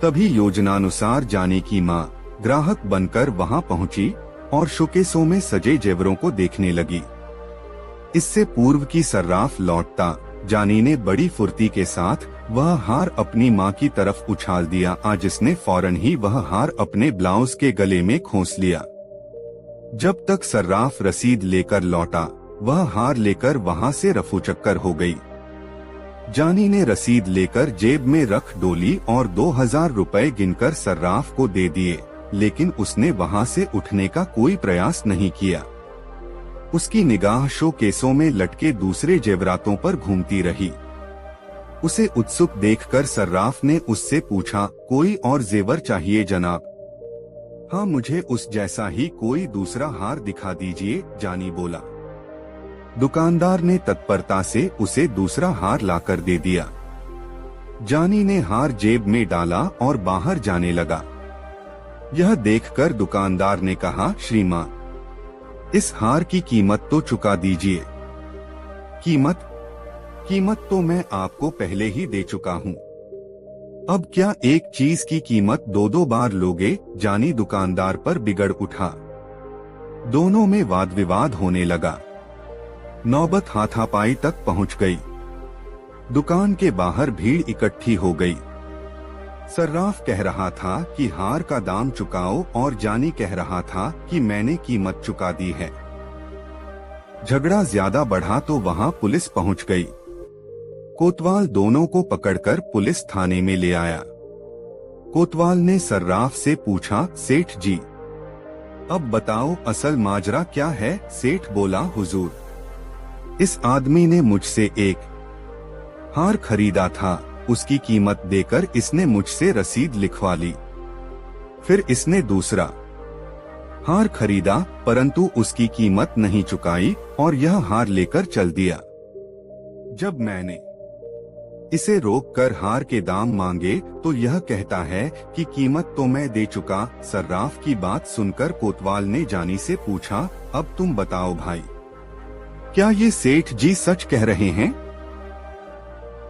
तभी योजनानुसार जानी की मां ग्राहक बनकर वहां पहुंची और शोकेसों में सजे जेवरों को देखने लगी। इससे पूर्व की सर्राफ लौटता जानी ने बड़ी फुर्ती के साथ वह हार अपनी मां की तरफ उछाल दिया, जिसने फौरन ही वह हार अपने ब्लाउज के गले में खोस लिया। जब तक सर्राफ रसीद लेकर लौटा, वह हार लेकर वहां से रफू चक्कर हो गई। जानी ने रसीद लेकर जेब में रख डोली और 2000 रुपए गिनकर सर्राफ को दे दिए, लेकिन उसने वहां से उठने का कोई प्रयास नहीं किया। उसकी निगाह शोकेसों में लटके दूसरे जेवरातों पर घूमती रही। उसे उत्सुक देखकर सर्राफ ने उससे पूछा, कोई और जेवर चाहिए जनाब? हाँ, मुझे उस जैसा ही कोई दूसरा हार दिखा दीजिए, जानी बोला। दुकानदार ने तत्परता से उसे दूसरा हार लाकर दे दिया। जानी ने हार जेब में डाला और बाहर जाने लगा। यह देखकर दुकानदार ने कहा, श्रीमान, इस हार की कीमत तो चुका दीजिए। कीमत तो मैं आपको पहले ही दे चुका हूँ। अब क्या एक चीज की कीमत दो बार लोगे? जानी दुकानदार पर बिगड़ उठा। दोनों में वाद विवाद होने लगा। नौबत हाथापाई तक पहुंच गई। दुकान के बाहर भीड़ इकट्ठी हो गई। सर्राफ कह रहा था कि हार का दाम चुकाओ और जानी कह रहा था कि मैंने कीमत चुका दी है। झगड़ा ज्यादा बढ़ा तो वहां पुलिस पहुंच गई। कोतवाल दोनों को पकड़कर पुलिस थाने में ले आया। कोतवाल ने सर्राफ से पूछा, सेठ जी, अब बताओ असल माजरा क्या है? सेठ बोला, हुजूर, इस आदमी ने मुझसे एक हार खरीदा था, उसकी कीमत देकर इसने मुझसे रसीद लिखवा ली। फिर इसने दूसरा हार खरीदा, परंतु उसकी कीमत नहीं चुकाई और यह हार लेकर चल दिया। जब मैंने इसे रोककर हार के दाम मांगे तो यह कहता है कि कीमत तो मैं दे चुका। सर्राफ की बात सुनकर कोतवाल ने जानी से पूछा, अब तुम बताओ भाई, क्या ये सेठ जी सच कह रहे हैं?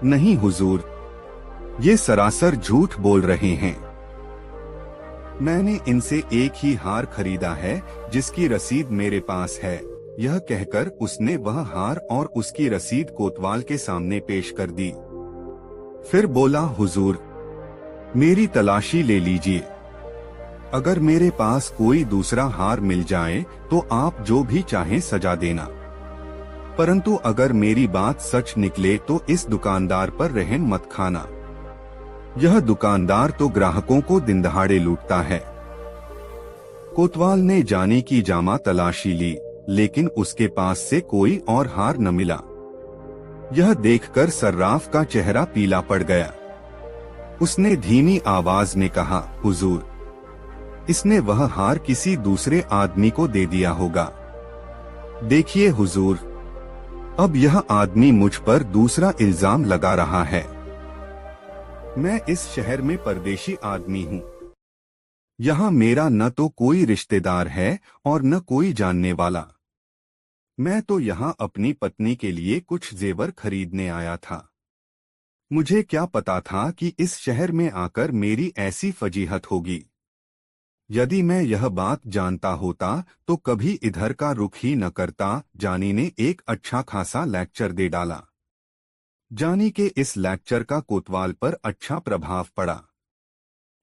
नहीं हुजूर, ये सरासर झूठ बोल रहे हैं। मैंने इनसे एक ही हार खरीदा है जिसकी रसीद मेरे पास है। यह कहकर उसने वह हार और उसकी रसीद कोतवाल के सामने पेश कर दी। फिर बोला, हुजूर, मेरी तलाशी ले लीजिए। अगर मेरे पास कोई दूसरा हार मिल जाए तो आप जो भी चाहें सजा देना, परंतु अगर मेरी बात सच निकले तो इस दुकानदार पर रहम मत खाना। यह दुकानदार तो ग्राहकों को दिन दहाड़े लूटता है। कोतवाल ने जानी की जामा तलाशी ली, लेकिन उसके पास से कोई और हार न मिला। यह देखकर सर्राफ का चेहरा पीला पड़ गया। उसने धीमी आवाज में कहा, हुजूर, इसने वह हार किसी दूसरे आदमी को दे दिया होगा। देखिए हुजूर, अब यह आदमी मुझ पर दूसरा इल्जाम लगा रहा है। मैं इस शहर में परदेशी आदमी हूँ। यहाँ मेरा न तो कोई रिश्तेदार है और न कोई जानने वाला। मैं तो यहाँ अपनी पत्नी के लिए कुछ जेवर खरीदने आया था। मुझे क्या पता था कि इस शहर में आकर मेरी ऐसी फजीहत होगी। यदि मैं यह बात जानता होता तो कभी इधर का रुख ही न करता। जानी ने एक अच्छा खासा लेक्चर दे डाला। जानी के इस लेक्चर का कोतवाल पर अच्छा प्रभाव पड़ा।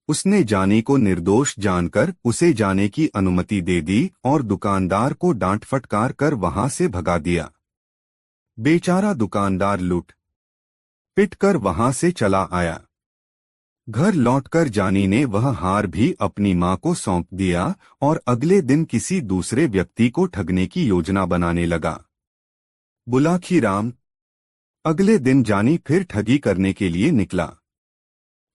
उसने जानी को निर्दोष जानकर उसे जाने की अनुमति दे दी और दुकानदार को डांट फटकार कर वहां से भगा दिया। बेचारा दुकानदार लूट पिट कर वहां से चला आया। घर लौटकर जानी ने वह हार भी अपनी मां को सौंप दिया और अगले दिन किसी दूसरे व्यक्ति को ठगने की योजना बनाने लगा। बुलाखी राम। अगले दिन जानी फिर ठगी करने के लिए निकला।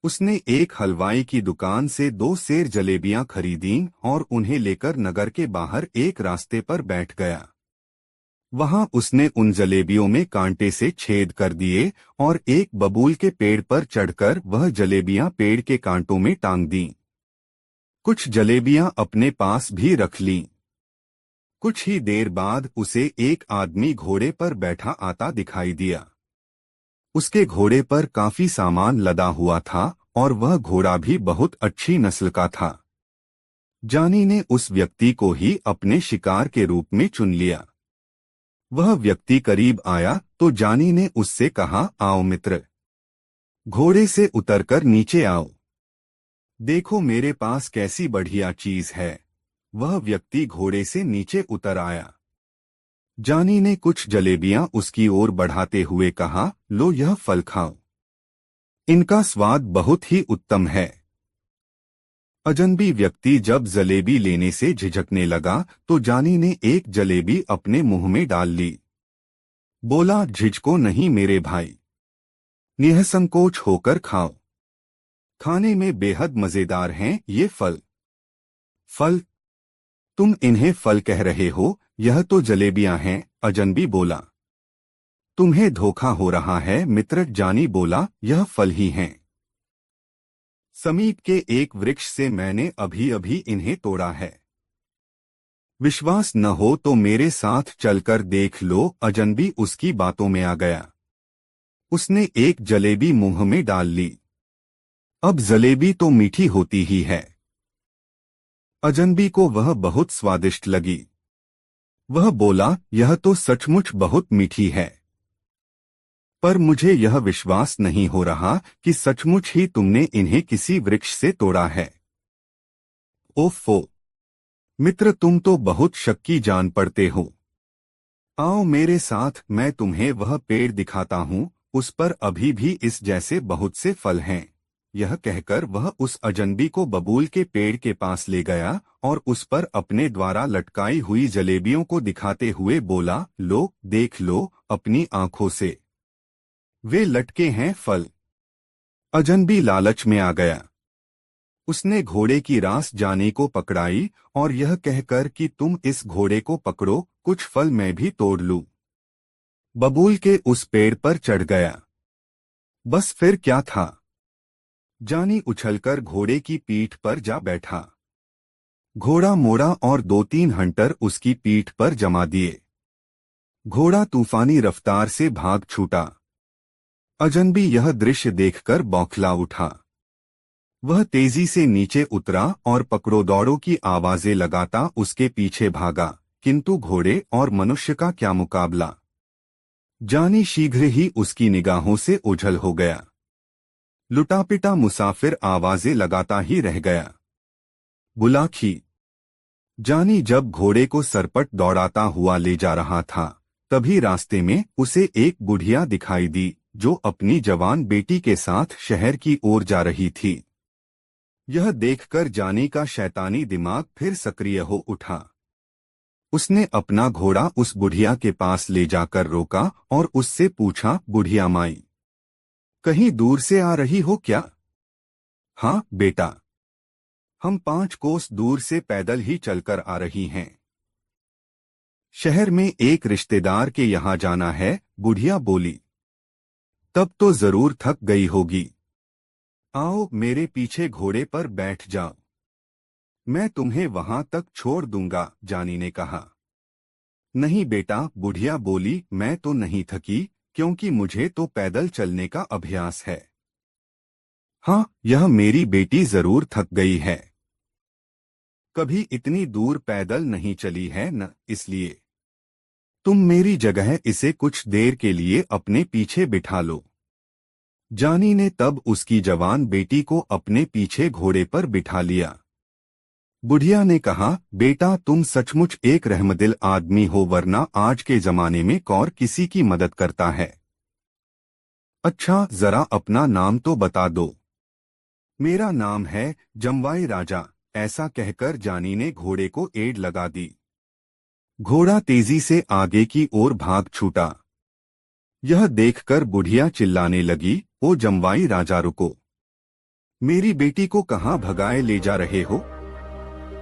उसने एक हलवाई की दुकान से 2 सेर जलेबियां खरीदीं और उन्हें लेकर नगर के बाहर एक रास्ते पर बैठ गया। वहां उसने उन जलेबियों में कांटे से छेद कर दिए और एक बबूल के पेड़ पर चढ़कर वह जलेबियां पेड़ के कांटों में टांग दीं। कुछ जलेबियां अपने पास भी रख लीं। कुछ ही देर बाद उसे एक आदमी घोड़े पर बैठा आता दिखाई दिया। उसके घोड़े पर काफी सामान लदा हुआ था और वह घोड़ा भी बहुत अच्छी नस्ल का था। जानी ने उस व्यक्ति को ही अपने शिकार के रूप में चुन लिया। वह व्यक्ति करीब आया तो जानी ने उससे कहा, आओ मित्र, घोड़े से उतरकर नीचे आओ। देखो मेरे पास कैसी बढ़िया चीज है। वह व्यक्ति घोड़े से नीचे उतर आया। जानी ने कुछ जलेबियां उसकी ओर बढ़ाते हुए कहा, लो यह फल खाओ। इनका स्वाद बहुत ही उत्तम है। अजनबी व्यक्ति जब जलेबी लेने से झिझकने लगा तो जानी ने एक जलेबी अपने मुंह में डाल ली। बोला, झिझको नहीं मेरे भाई, निःसंकोच होकर खाओ। खाने में बेहद मजेदार हैं ये फल। फल? तुम इन्हें फल कह रहे हो, यह तो जलेबियां हैं, अजनबी बोला। तुम्हें धोखा हो रहा है मित्र, जानी बोला, यह फल ही हैं। समीप के एक वृक्ष से मैंने अभी अभी इन्हें तोड़ा है। विश्वास न हो तो मेरे साथ चलकर देख लो। अजनबी उसकी बातों में आ गया। उसने एक जलेबी मुंह में डाल ली। अब जलेबी तो मीठी होती ही है। अजनबी को वह बहुत स्वादिष्ट लगी। वह बोला, यह तो सचमुच बहुत मीठी है, पर मुझे यह विश्वास नहीं हो रहा कि सचमुच ही तुमने इन्हें किसी वृक्ष से तोड़ा है। ओफो मित्र, तुम तो बहुत शक्की जान पड़ते हो। आओ मेरे साथ, मैं तुम्हें वह पेड़ दिखाता हूँ, उस पर अभी भी इस जैसे बहुत से फल हैं। यह कहकर वह उस अजनबी को बबूल के पेड़ के पास ले गया और उस पर अपने द्वारा लटकाई हुई जलेबियों को दिखाते हुए बोला, लो देख लो अपनी आंखों से, वे लटके हैं फल। अजनबी लालच में आ गया। उसने घोड़े की रास जानी को पकड़ाई और यह कहकर कि तुम इस घोड़े को पकड़ो, कुछ फल मैं भी तोड़ लूं। बबूल के उस पेड़ पर चढ़ गया। बस फिर क्या था, जानी उछलकर घोड़े की पीठ पर जा बैठा। घोड़ा मोड़ा और 2-3 हंटर उसकी पीठ पर जमा दिए। घोड़ा तूफानी रफ्तार से भाग छूटा। अजनबी यह दृश्य देखकर बौखला उठा। वह तेजी से नीचे उतरा और पकड़ो दौड़ो की आवाजें लगाता उसके पीछे भागा, किंतु घोड़े और मनुष्य का क्या मुकाबला। जानी शीघ्र ही उसकी निगाहों से ओझल हो गया। लुटापिटा मुसाफिर आवाजें लगाता ही रह गया। बुलाखी। जानी जब घोड़े को सरपट दौड़ाता हुआ ले जा रहा था, तभी रास्ते में उसे एक बुढ़िया दिखाई दी जो अपनी जवान बेटी के साथ शहर की ओर जा रही थी। यह देखकर जानी का शैतानी दिमाग फिर सक्रिय हो उठा। उसने अपना घोड़ा उस बुढ़िया के पास ले जाकर रोका और उससे पूछा, बुढ़िया माई, कहीं दूर से आ रही हो क्या? हाँ बेटा, हम 5 कोस दूर से पैदल ही चलकर आ रही हैं। शहर में एक रिश्तेदार के यहाँ जाना है, बुढ़िया बोली। तब तो जरूर थक गई होगी। आओ मेरे पीछे घोड़े पर बैठ जाओ, मैं तुम्हें वहां तक छोड़ दूंगा, जानी ने कहा। नहीं बेटा, बुढ़िया बोली, मैं तो नहीं थकी, क्योंकि मुझे तो पैदल चलने का अभ्यास है। हाँ, यह मेरी बेटी जरूर थक गई है, कभी इतनी दूर पैदल नहीं चली है न, इसलिए तुम मेरी जगह इसे कुछ देर के लिए अपने पीछे बिठा लो। जानी ने तब उसकी जवान बेटी को अपने पीछे घोड़े पर बिठा लिया। बुढ़िया ने कहा, बेटा तुम सचमुच एक रहमदिल आदमी हो, वरना आज के जमाने में कौन किसी की मदद करता है। अच्छा जरा अपना नाम तो बता दो। मेरा नाम है जमवाई राजा। ऐसा कहकर जानी ने घोड़े को एड़ लगा दी। घोड़ा तेजी से आगे की ओर भाग छूटा। यह देखकर बुढ़िया चिल्लाने लगी, ओ जमवाई राजा रुको, मेरी बेटी को कहाँ भगाए ले जा रहे हो?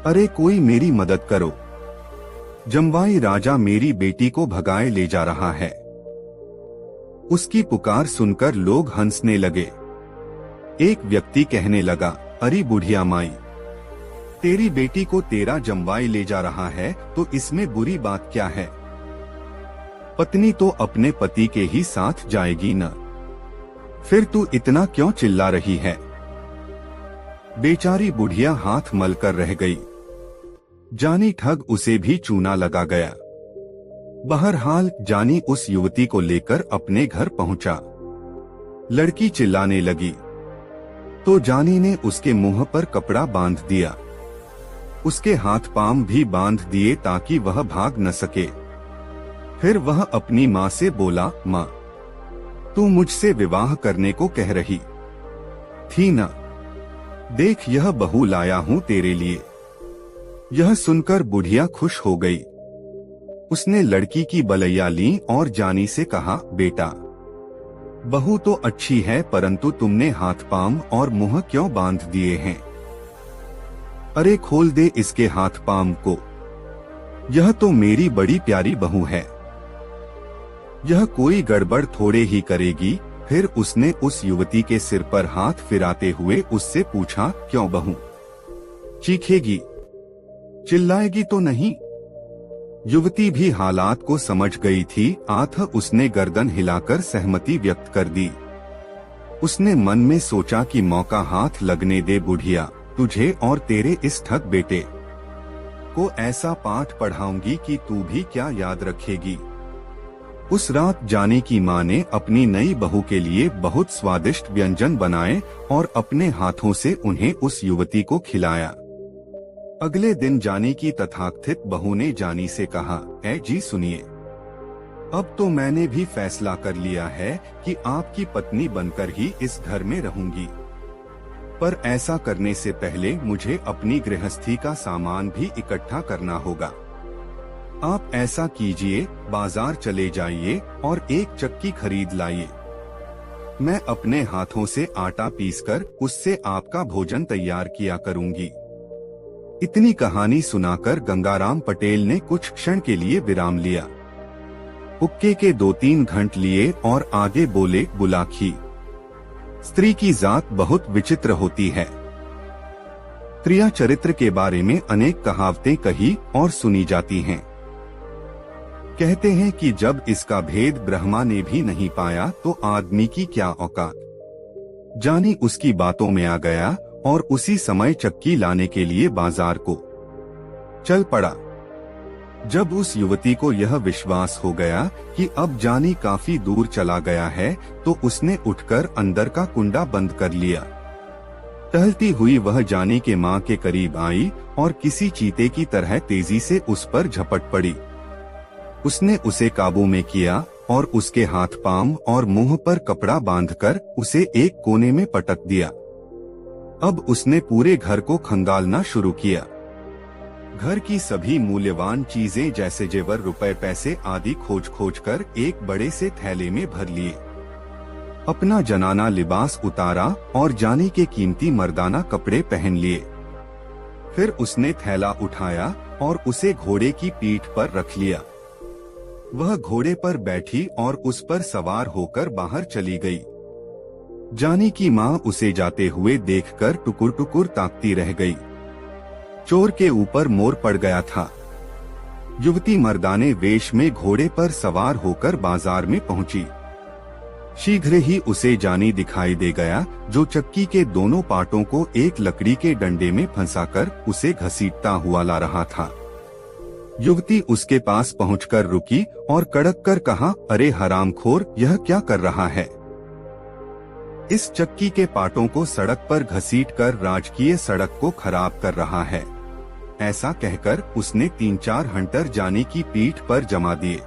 अरे कोई मेरी मदद करो। जमवाई राजा मेरी बेटी को भगाए ले जा रहा है। उसकी पुकार सुनकर लोग हंसने लगे। एक व्यक्ति कहने लगा, अरे बुढ़िया माई, तेरी बेटी को तेरा जमवाई ले जा रहा है तो इसमें बुरी बात क्या है? पत्नी तो अपने पति के ही साथ जाएगी न, फिर तू इतना क्यों चिल्ला रही है? बेचारी बुढ़िया हाथ मलकर रह गई। जानी ठग उसे भी चूना लगा गया। बहरहाल जानी उस युवती को लेकर अपने घर पहुंचा। लड़की चिल्लाने लगी तो जानी ने उसके मुंह पर कपड़ा बांध दिया। उसके हाथ पांव भी बांध दिए ताकि वह भाग न सके। फिर वह अपनी माँ से बोला, माँ तू मुझसे विवाह करने को कह रही थी ना, देख यह बहू लाया हूँ तेरे लिए। यह सुनकर बुढ़िया खुश हो गई। उसने लड़की की बलैया ली और जानी से कहा, बेटा बहू तो अच्छी है परंतु तुमने हाथ पांव और मुंह क्यों बांध दिए हैं? अरे खोल दे इसके हाथ पांव को, यह तो मेरी बड़ी प्यारी बहू है। यह कोई गड़बड़ थोड़े ही करेगी। फिर उसने उस युवती के सिर पर हाथ फिराते हुए उससे पूछा, क्यों बहू? चीखेगी, चिल्लाएगी तो नहीं? युवती भी हालात को समझ गई थी। उसने गर्दन हिलाकर सहमति व्यक्त कर दी। उसने मन में सोचा कि मौका हाथ लगने दे बुढ़िया, तुझे और तेरे इस ठग बेटे को ऐसा पाठ पढ़ाऊंगी कि तू भी क्या याद रखेगी। उस रात जानी की माँ ने अपनी नई बहू के लिए बहुत स्वादिष्ट व्यंजन बनाए और अपने हाथों से उन्हें उस युवती को खिलाया। अगले दिन जानी की तथाकथित बहू ने जानी से कहा, ऐ जी सुनिए, अब तो मैंने भी फैसला कर लिया है कि आपकी पत्नी बनकर ही इस घर में रहूंगी, पर ऐसा करने से पहले मुझे अपनी गृहस्थी का सामान भी इकट्ठा करना होगा। आप ऐसा कीजिए, बाजार चले जाइए और एक चक्की खरीद लाइए। मैं अपने हाथों से आटा पीसकर उससे आपका भोजन तैयार किया करूंगी। इतनी कहानी सुनाकर गंगाराम पटेल ने कुछ क्षण के लिए विराम लिया। हुक्के के 2-3 घंट लिए और आगे बोले, बुलाखी, स्त्री की जात बहुत विचित्र होती है। स्त्रियां चरित्र के बारे में अनेक कहावतें कही और सुनी जाती हैं। कहते हैं कि जब इसका भेद ब्रह्मा ने भी नहीं पाया तो आदमी की क्या औकात। जानी उसकी बातों में आ गया और उसी समय चक्की लाने के लिए बाजार को चल पड़ा। जब उस युवती को यह विश्वास हो गया कि अब जानी काफी दूर चला गया है तो उसने उठकर अंदर का कुंडा बंद कर लिया। टहलती हुई वह जानी के मां के करीब आई और किसी चीते की तरह तेजी से उस पर झपट पड़ी। उसने उसे काबू में किया और उसके हाथ पांव और मुंह पर कपड़ा बांधकर उसे एक कोने में पटक दिया। अब उसने पूरे घर को खंगालना शुरू किया। घर की सभी मूल्यवान चीजें जैसे जेवर, रुपए, पैसे आदि खोज खोज कर एक बड़े से थैले में भर लिए। अपना जनाना लिबास उतारा और जानी के कीमती मर्दाना कपड़े पहन लिए। फिर उसने थैला उठाया और उसे घोड़े की पीठ पर रख लिया। वह घोड़े पर बैठी और उस पर सवार होकर बाहर चली गई। जानी की माँ उसे जाते हुए देखकर टुकुर टुकुर ताकती रह गई। चोर के ऊपर मोर पड़ गया था। युवती मर्दाने वेश में घोड़े पर सवार होकर बाजार में पहुंची। शीघ्र ही उसे जानी दिखाई दे गया, जो चक्की के दोनों पाटों को एक लकड़ी के डंडे में फंसाकर उसे घसीटता हुआ ला रहा था। युवती उसके पास पहुंचकर रुकी और कड़क कर कहा, अरे हरामखोर, यह क्या कर रहा है? इस चक्की के पाटों को सड़क पर घसीटकर राजकीय सड़क को खराब कर रहा है। ऐसा कहकर उसने 3-4 हंटर जानी की पीठ पर जमा दिए।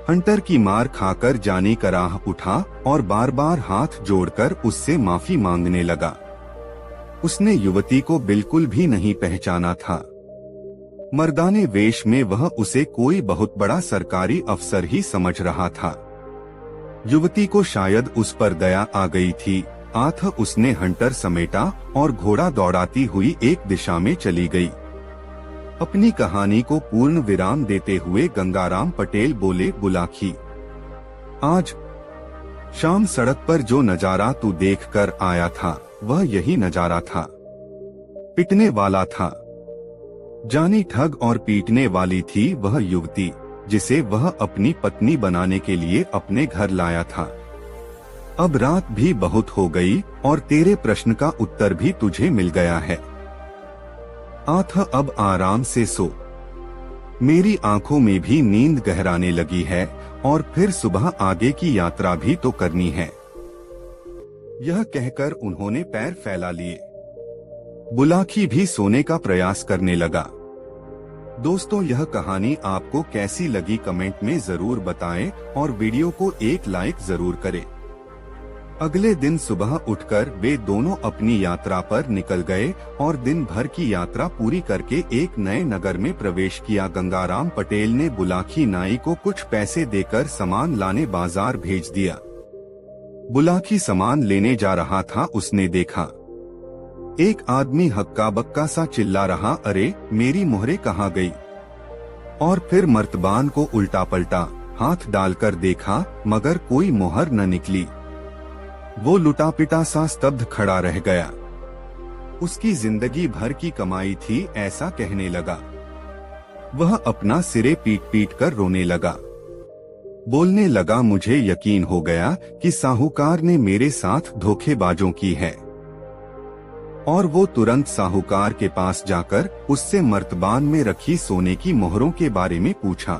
हंटर की मार खाकर जानी कराह उठा और बार बार हाथ जोड़कर उससे माफी मांगने लगा। उसने युवती को बिल्कुल भी नहीं पहचाना था। मर्दाने वेश में वह उसे कोई बहुत बड़ा सरकारी अफसर ही समझ रहा था। युवती को शायद उस पर दया आ गई थी। आथ उसने हंटर समेटा और घोड़ा दौड़ाती हुई एक दिशा में चली गई। अपनी कहानी को पूर्ण विराम देते हुए गंगाराम पटेल बोले, बुलाखी, आज शाम सड़क पर जो नजारा तू देखकर आया था वह यही नजारा था। पिटने वाला था। जानी ठग और पीटने वाली थी वह युवती जिसे वह अपनी पत्नी बनाने के लिए अपने घर लाया था। अब रात भी बहुत हो गई और तेरे प्रश्न का उत्तर भी तुझे मिल गया है। आथ अब आराम से सो। मेरी आंखों में भी नींद गहराने लगी है और फिर सुबह आगे की यात्रा भी तो करनी है। यह कहकर उन्होंने पैर फैला लिए। बुलाखी भी सोने का प्रयास करने लगा। दोस्तों, यह कहानी आपको कैसी लगी कमेंट में जरूर बताएं और वीडियो को एक लाइक जरूर करें। अगले दिन सुबह उठकर वे दोनों अपनी यात्रा पर निकल गए और दिन भर की यात्रा पूरी करके एक नए नगर में प्रवेश किया। गंगाराम पटेल ने बुलाखी नाई को कुछ पैसे देकर सामान लाने बाजार भेज दिया। बुलाखी सामान लेने जा रहा था, उसने देखा एक आदमी हक्का बक्का सा चिल्ला रहा, अरे मेरी मोहरे कहाँ गई? और फिर मर्तबान को उल्टा पलटा हाथ डालकर देखा मगर कोई मोहर न निकली। वो लुटा पिटा सा स्तब्ध खड़ा रह गया। उसकी जिंदगी भर की कमाई थी ऐसा कहने लगा। वह अपना सिरे पीट पीट कर रोने लगा। बोलने लगा, मुझे यकीन हो गया कि साहूकार ने मेरे साथ धोखेबाजों की है। और वो तुरंत साहूकार के पास जाकर उससे मर्तबान में रखी सोने की मोहरों के बारे में पूछा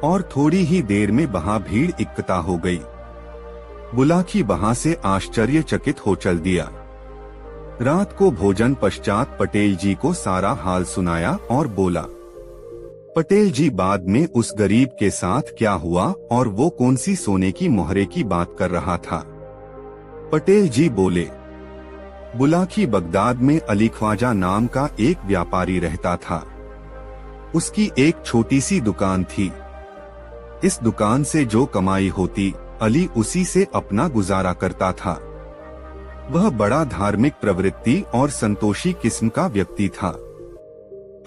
और थोड़ी ही देर में वहां भीड़ इकट्ठा हो गई। बुलाखी वहां से आश्चर्यचकित हो चल दिया। रात को भोजन पश्चात पटेल जी को सारा हाल सुनाया और बोला, पटेल जी, बाद में उस गरीब के साथ क्या हुआ और वो कौन सी सोने की मोहरे की बात कर रहा था? पटेल जी बोले, बुलाखी, बगदाद में अली ख्वाजा नाम का एक व्यापारी रहता था। उसकी एक छोटी सी दुकान थी। इस दुकान से जो कमाई होती अली उसी से अपना गुजारा करता था। वह बड़ा धार्मिक प्रवृत्ति और संतोषी किस्म का व्यक्ति था।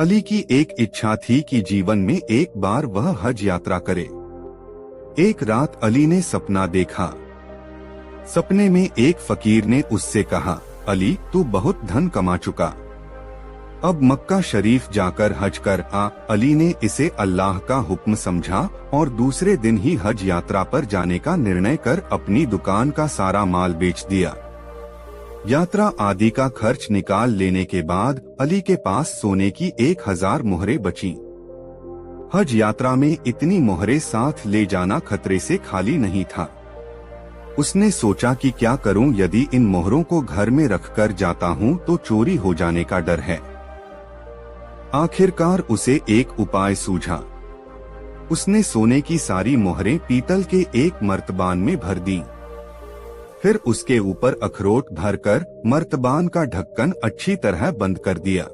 अली की एक इच्छा थी कि जीवन में एक बार वह हज यात्रा करे। एक रात अली ने सपना देखा। सपने में एक फकीर ने उससे कहा, अली, तू बहुत धन कमा चुका, अब मक्का शरीफ जाकर हज कर आ। अली ने इसे अल्लाह का हुक्म समझा और दूसरे दिन ही हज यात्रा पर जाने का निर्णय कर अपनी दुकान का सारा माल बेच दिया। यात्रा आदि का खर्च निकाल लेने के बाद अली के पास सोने की 1000 मोहरें बचीं। हज यात्रा में इतनी मोहरें साथ ले जाना खतरे से खाली नहीं था। उसने सोचा कि क्या करूं, यदि इन मोहरों को घर में रखकर जाता हूं तो चोरी हो जाने का डर है। आखिरकार उसे एक उपाय सूझा। उसने सोने की सारी मोहरें पीतल के एक मर्तबान में भर दी। फिर उसके ऊपर अखरोट भरकर मर्तबान का ढक्कन अच्छी तरह बंद कर दिया।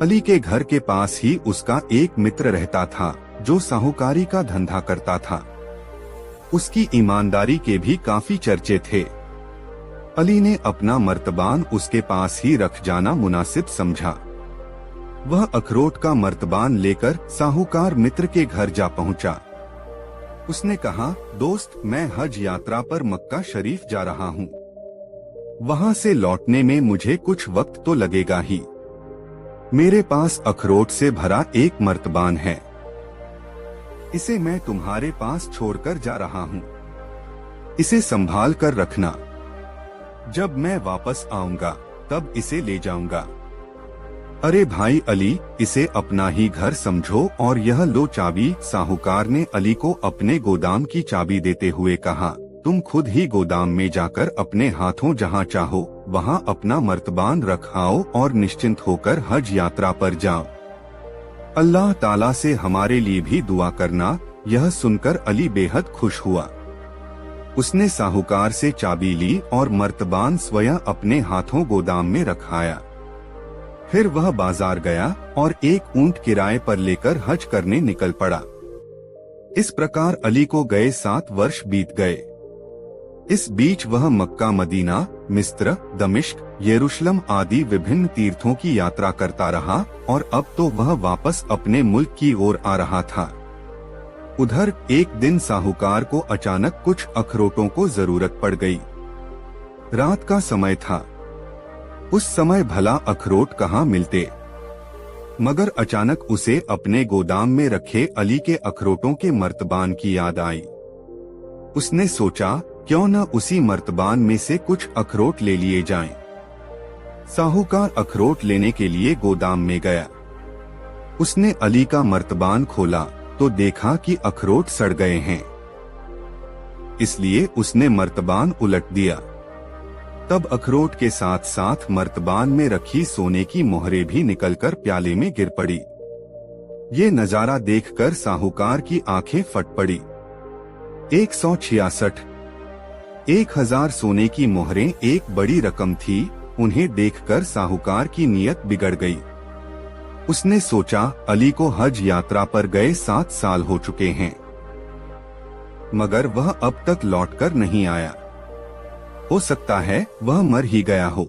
अली के घर के पास ही उसका एक मित्र रहता था जो साहूकारी का धंधा करता था। उसकी ईमानदारी के भी काफी चर्चे थे। अली ने अपना मर्तबान उसके पास ही रख जाना मुनासिब समझा। वह अखरोट का मर्तबान लेकर साहूकार मित्र के घर जा पहुंचा। उसने कहा, दोस्त, मैं हज यात्रा पर मक्का शरीफ जा रहा हूँ। वहाँ से लौटने में मुझे कुछ वक्त तो लगेगा ही। मेरे पास अखरोट से भरा एक मर्तबान है। इसे मैं तुम्हारे पास छोड़कर जा रहा हूँ। इसे संभाल कर रखना। जब मैं वापस आऊंगा तब इसे ले जाऊंगा। अरे भाई अली, इसे अपना ही घर समझो और यह लो चाबी। साहूकार ने अली को अपने गोदाम की चाबी देते हुए कहा, तुम खुद ही गोदाम में जाकर अपने हाथों जहां चाहो वहां अपना मर्तबान रख आओ और निश्चिंत होकर हज यात्रा पर जाओ। अल्लाह ताला से हमारे लिए भी दुआ करना। यह सुनकर अली बेहद खुश हुआ। उसने साहूकार से चाबी ली और मर्तबान स्वयं अपने हाथों गोदाम में रखाया। फिर वह बाजार गया और एक ऊंट किराए पर लेकर हज करने निकल पड़ा। इस प्रकार अली को गए 7 वर्ष बीत गए। इस बीच वह मक्का, मदीना, मिस्र, दमिश्क, यरूशलेम आदि विभिन्न तीर्थों की यात्रा करता रहा और अब तो वह वापस अपने मुल्क की ओर आ रहा था। उधर एक दिन साहूकार को अचानक कुछ अखरोटों को जरूरत पड़ गई। रात का समय था। उस समय भला अखरोट कहाँ मिलते, मगर अचानक उसे अपने गोदाम में रखे अली के अखरोटों के मर्तबान की याद आई। उसने सोचा क्यों न उसी मर्तबान में से कुछ अखरोट ले लिए जाएं। साहूकार अखरोट लेने के लिए गोदाम में गया। उसने अली का मर्तबान खोला तो देखा कि अखरोट सड़ गए हैं। इसलिए उसने मर्तबान उलट दिया। तब अखरोट के साथ साथ मर्तबान में रखी सोने की मोहरें भी निकलकर प्याले में गिर पड़ी। ये नजारा देखकर साहूकार की आंखें फट पड़ी। 166 1000 सोने की मोहरें एक बड़ी रकम थी। उन्हें देखकर साहूकार की नीयत बिगड़ गई। उसने सोचा अली को हज यात्रा पर गए 7 साल हो चुके हैं, मगर वह अब तक लौटकर नहीं आया। हो सकता है वह मर ही गया हो।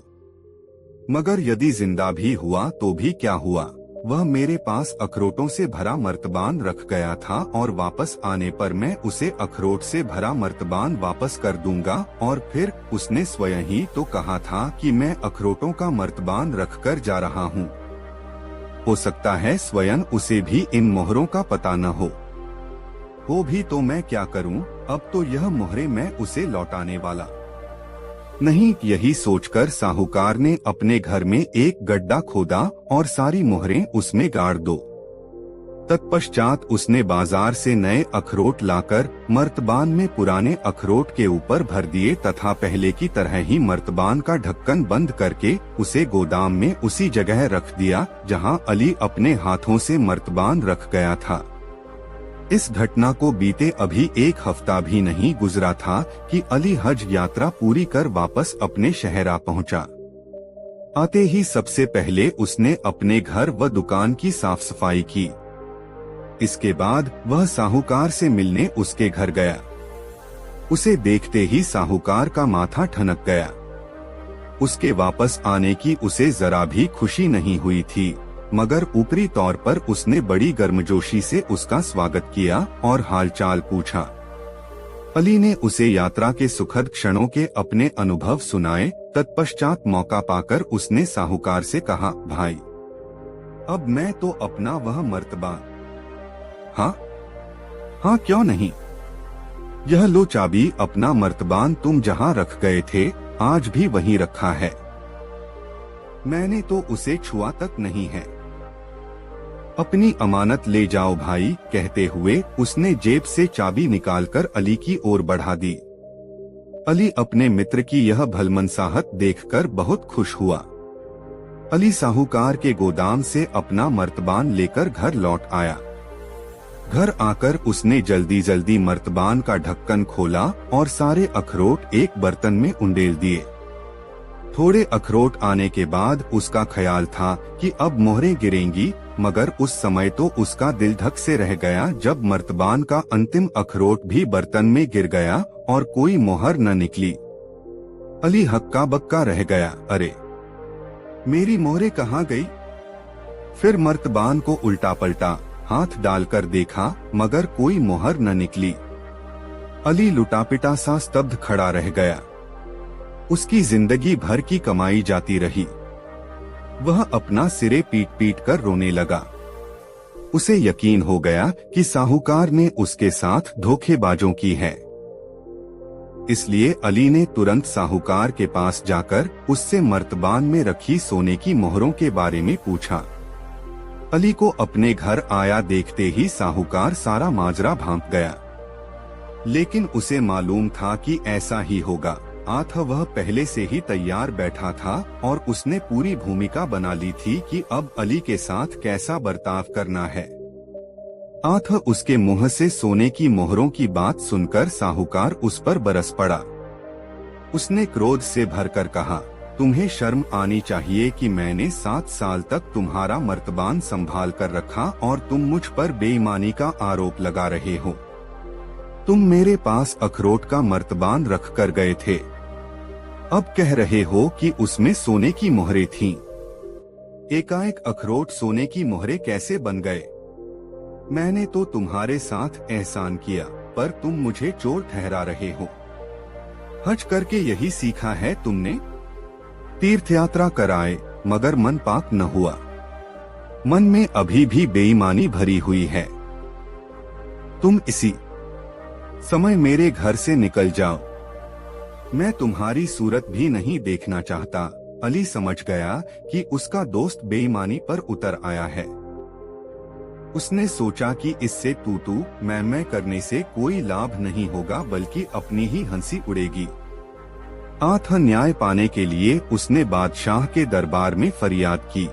मगर यदि जिंदा भी हुआ तो भी क्या हुआ, वह मेरे पास अखरोटों से भरा मर्तबान रख गया था और वापस आने पर मैं उसे अखरोट से भरा मर्तबान वापस कर दूंगा। और फिर उसने स्वयं ही तो कहा था कि मैं अखरोटों का मर्तबान रख कर जा रहा हूँ। हो सकता है स्वयं उसे भी इन मोहरों का पता न हो भी तो मैं क्या करूं, अब तो यह मोहरें मैं उसे लौटाने वाला नहीं। यही सोचकर साहूकार ने अपने घर में एक गड्ढा खोदा और सारी मोहरें उसमें गाड़ दो। तत्पश्चात उसने बाजार से नए अखरोट लाकर मर्तबान में पुराने अखरोट के ऊपर भर दिए तथा पहले की तरह ही मर्तबान का ढक्कन बंद करके उसे गोदाम में उसी जगह रख दिया जहां अली अपने हाथों से मर्तबान रख गया था। इस घटना को बीते अभी 1 हफ्ता भी नहीं गुजरा था कि अली हज यात्रा पूरी कर वापस अपने शहर आ पहुंचा। आते ही सबसे पहले उसने अपने घर व दुकान की साफ सफाई की। इसके बाद वह साहूकार से मिलने उसके घर गया। उसे देखते ही साहूकार का माथा ठनक गया। उसके वापस आने की उसे जरा भी खुशी नहीं हुई थी, मगर ऊपरी तौर पर उसने बड़ी गर्मजोशी से उसका स्वागत किया और हालचाल पूछा। अली ने उसे यात्रा के सुखद क्षणों के अपने अनुभव सुनाए। तत्पश्चात मौका पाकर उसने साहूकार से कहा, भाई, अब मैं तो अपना वह मर्तबान, हाँ क्यों नहीं, यह लो चाबी। अपना मर्तबान तुम जहाँ रख गए थे आज भी वहीं रखा है। मैंने तो उसे छुआ तक नहीं है। अपनी अमानत ले जाओ भाई। कहते हुए उसने जेब से चाबी निकालकर अली की ओर बढ़ा दी। अली अपने मित्र की यह भलमनसाहत देखकर बहुत खुश हुआ। अली साहूकार के गोदाम से अपना मर्तबान लेकर घर लौट आया। घर आकर उसने जल्दी जल्दी मर्तबान का ढक्कन खोला और सारे अखरोट एक बर्तन में उंडेल दिए। थोड़े अखरोट आने के बाद उसका ख्याल था कि अब मोहरें गिरेंगी, मगर उस समय तो उसका दिल धक से रह गया जब मर्तबान का अंतिम अखरोट भी बर्तन में गिर गया और कोई मोहर न निकली। अली हक्का बक्का रह गया। अरे, मेरी मोहरें कहाँ गई? फिर मर्तबान को उल्टा पलटा हाथ डालकर देखा, मगर कोई मोहर न निकली। अली लुटापिटा सा स्तब्ध खड़ा रह गया। उसकी जिंदगी भर की कमाई जाती रही। वह अपना सिरे पीट पीट कर रोने लगा। उसे यकीन हो गया कि साहूकार ने उसके साथ धोखेबाजों की है। इसलिए अली ने तुरंत साहूकार के पास जाकर उससे मर्तबान में रखी सोने की मोहरों के बारे में पूछा। अली को अपने घर आया देखते ही साहूकार सारा माजरा भांप गया। लेकिन उसे मालूम था कि ऐसा ही होगा। आठ वह पहले से ही तैयार बैठा था और उसने पूरी भूमिका बना ली थी कि अब अली के साथ कैसा बर्ताव करना है। आठ उसके मुंह से सोने की मोहरों की बात सुनकर साहूकार उस पर बरस पड़ा। उसने क्रोध से भरकर कहा, तुम्हें शर्म आनी चाहिए कि मैंने 7 साल तक तुम्हारा मर्तबान संभाल कर रखा और तुम मुझ पर बेईमानी का आरोप लगा रहे हो। तुम मेरे पास अखरोट का मर्तबान रख कर गए थे, अब कह रहे हो कि उसमें सोने की मोहरें थीं। एकाएक अखरोट सोने की मोहरें कैसे बन गए? मैंने तो तुम्हारे साथ एहसान किया, पर तुम मुझे चोर ठहरा रहे हो। हज करके यही सीखा है तुमने? तीर्थ यात्रा कराए मगर मन पाक न हुआ। मन में अभी भी बेईमानी भरी हुई है। तुम इसी समय मेरे घर से निकल जाओ, मैं तुम्हारी सूरत भी नहीं देखना चाहता। अली समझ गया कि उसका दोस्त बेईमानी पर उतर आया है। उसने सोचा कि इससे तू मैं करने से कोई लाभ नहीं होगा, बल्कि अपनी ही हंसी उड़ेगी। आठ न्याय पाने के लिए उसने बादशाह के दरबार में फरियाद की।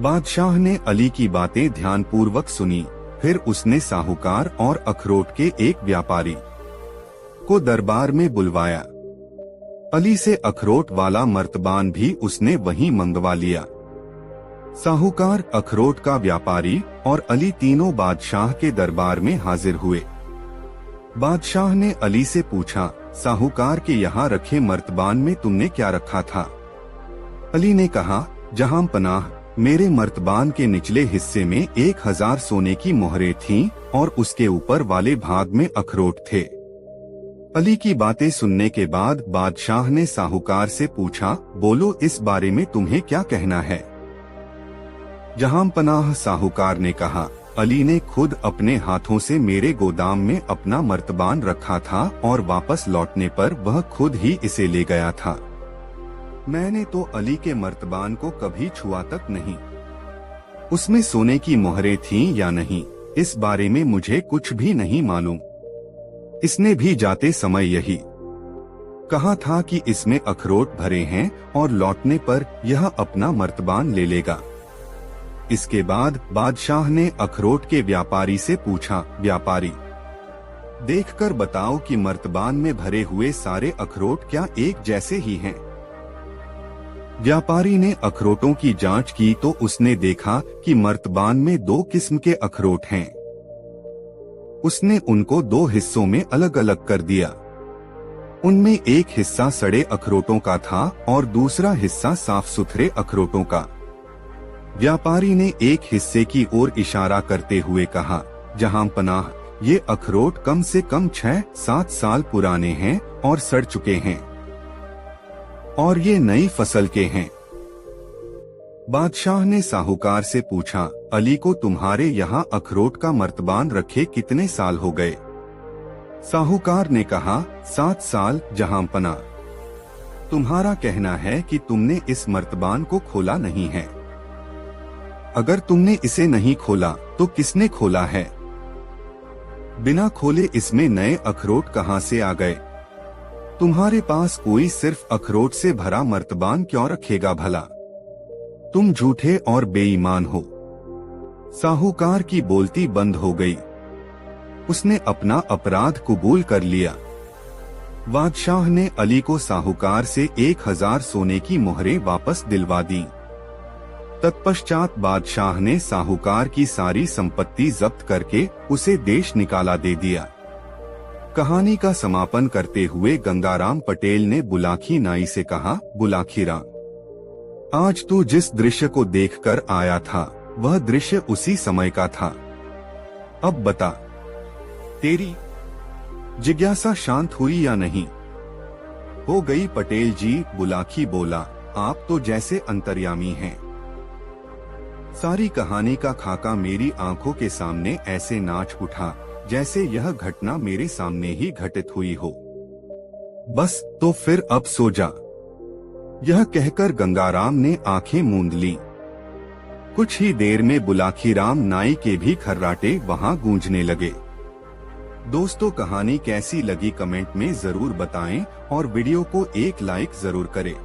बादशाह ने अली की बातें ध्यानपूर्वक सुनी। फिर उसने साहूकार और अखरोट के एक व्यापारी को दरबार में बुलवाया। अली से अखरोट वाला मर्तबान भी उसने वहीं मंगवा लिया। साहूकार, अखरोट का व्यापारी और अली तीनों बादशाह के दरबार में हाजिर हुए। बादशाह ने अली से पूछा, साहूकार के यहाँ रखे मर्तबान में तुमने क्या रखा था? अली ने कहा, जहां पनाह, मेरे मर्तबान के निचले हिस्से में 1000 सोने की मोहरें थीं और उसके ऊपर वाले भाग में अखरोट थे। अली की बातें सुनने के बाद बादशाह ने साहूकार से पूछा, बोलो इस बारे में तुम्हें क्या कहना है? जहां पनाह, साहूकार ने कहा, अली ने खुद अपने हाथों से मेरे गोदाम में अपना मर्तबान रखा था और वापस लौटने पर वह खुद ही इसे ले गया था। मैंने तो अली के मर्तबान को कभी छुआ तक नहीं। उसमें सोने की मोहरें थीं या नहीं, इस बारे में मुझे कुछ भी नहीं मालूम। इसने भी जाते समय यही कहा था कि इसमें अखरोट भरे हैं और लौटने पर यह अपना मर्तबान ले लेगा। इसके बाद बादशाह ने अखरोट के व्यापारी से पूछा, व्यापारी, देखकर बताओ कि मर्तबान में भरे हुए सारे अखरोट क्या एक जैसे ही हैं? व्यापारी ने अखरोटों की जांच की तो उसने देखा कि मर्तबान में 2 किस्म के अखरोट हैं। उसने उनको 2 हिस्सों में अलग अलग कर दिया। उनमें एक हिस्सा सड़े अखरोटों का था और दूसरा हिस्सा साफ सुथरे अखरोटों का। व्यापारी ने एक हिस्से की ओर इशारा करते हुए कहा, जहां पनाह, ये अखरोट कम से कम 6-7 साल पुराने हैं और सड़ चुके हैं और ये नई फसल के हैं। बादशाह ने साहूकार से पूछा, अली को तुम्हारे यहाँ अखरोट का मर्तबान रखे कितने साल हो गए? साहूकार ने कहा, 7 साल जहां पना। तुम्हारा कहना है कि तुमने इस मर्तबान को खोला नहीं है। अगर तुमने इसे नहीं खोला तो किसने खोला है? बिना खोले इसमें नए अखरोट कहां से आ गए? तुम्हारे पास कोई सिर्फ अखरोट से भरा मर्तबान क्यों रखेगा भला? तुम झूठे और बेईमान हो। साहूकार की बोलती बंद हो गई। उसने अपना अपराध कबूल कर लिया। बादशाह ने अली को साहूकार से 1000 सोने की मोहरें वापस दिलवा दी। तत्पश्चात बादशाह ने साहूकार की सारी संपत्ति जब्त करके उसे देश निकाला दे दिया। कहानी का समापन करते हुए गंगाराम पटेल ने बुलाखी नाई से कहा, बुलाखी राम, आज तू जिस दृश्य को देखकर आया था वह दृश्य उसी समय का था। अब बता, तेरी जिज्ञासा शांत हुई या नहीं? हो गई पटेल जी, बुलाखी बोला, आप तो जैसे अंतर्यामी हैं। सारी कहानी का खाका मेरी आंखों के सामने ऐसे नाच उठा जैसे यह घटना मेरे सामने ही घटित हुई हो। बस तो फिर अब सो जा। यह कहकर गंगाराम ने आंखें मूंद ली। कुछ ही देर में बुलाखीराम नाई के भी खर्राटे वहां गूंजने लगे। दोस्तों, कहानी कैसी लगी कमेंट में जरूर बताएं और वीडियो को एक लाइक जरूर करें।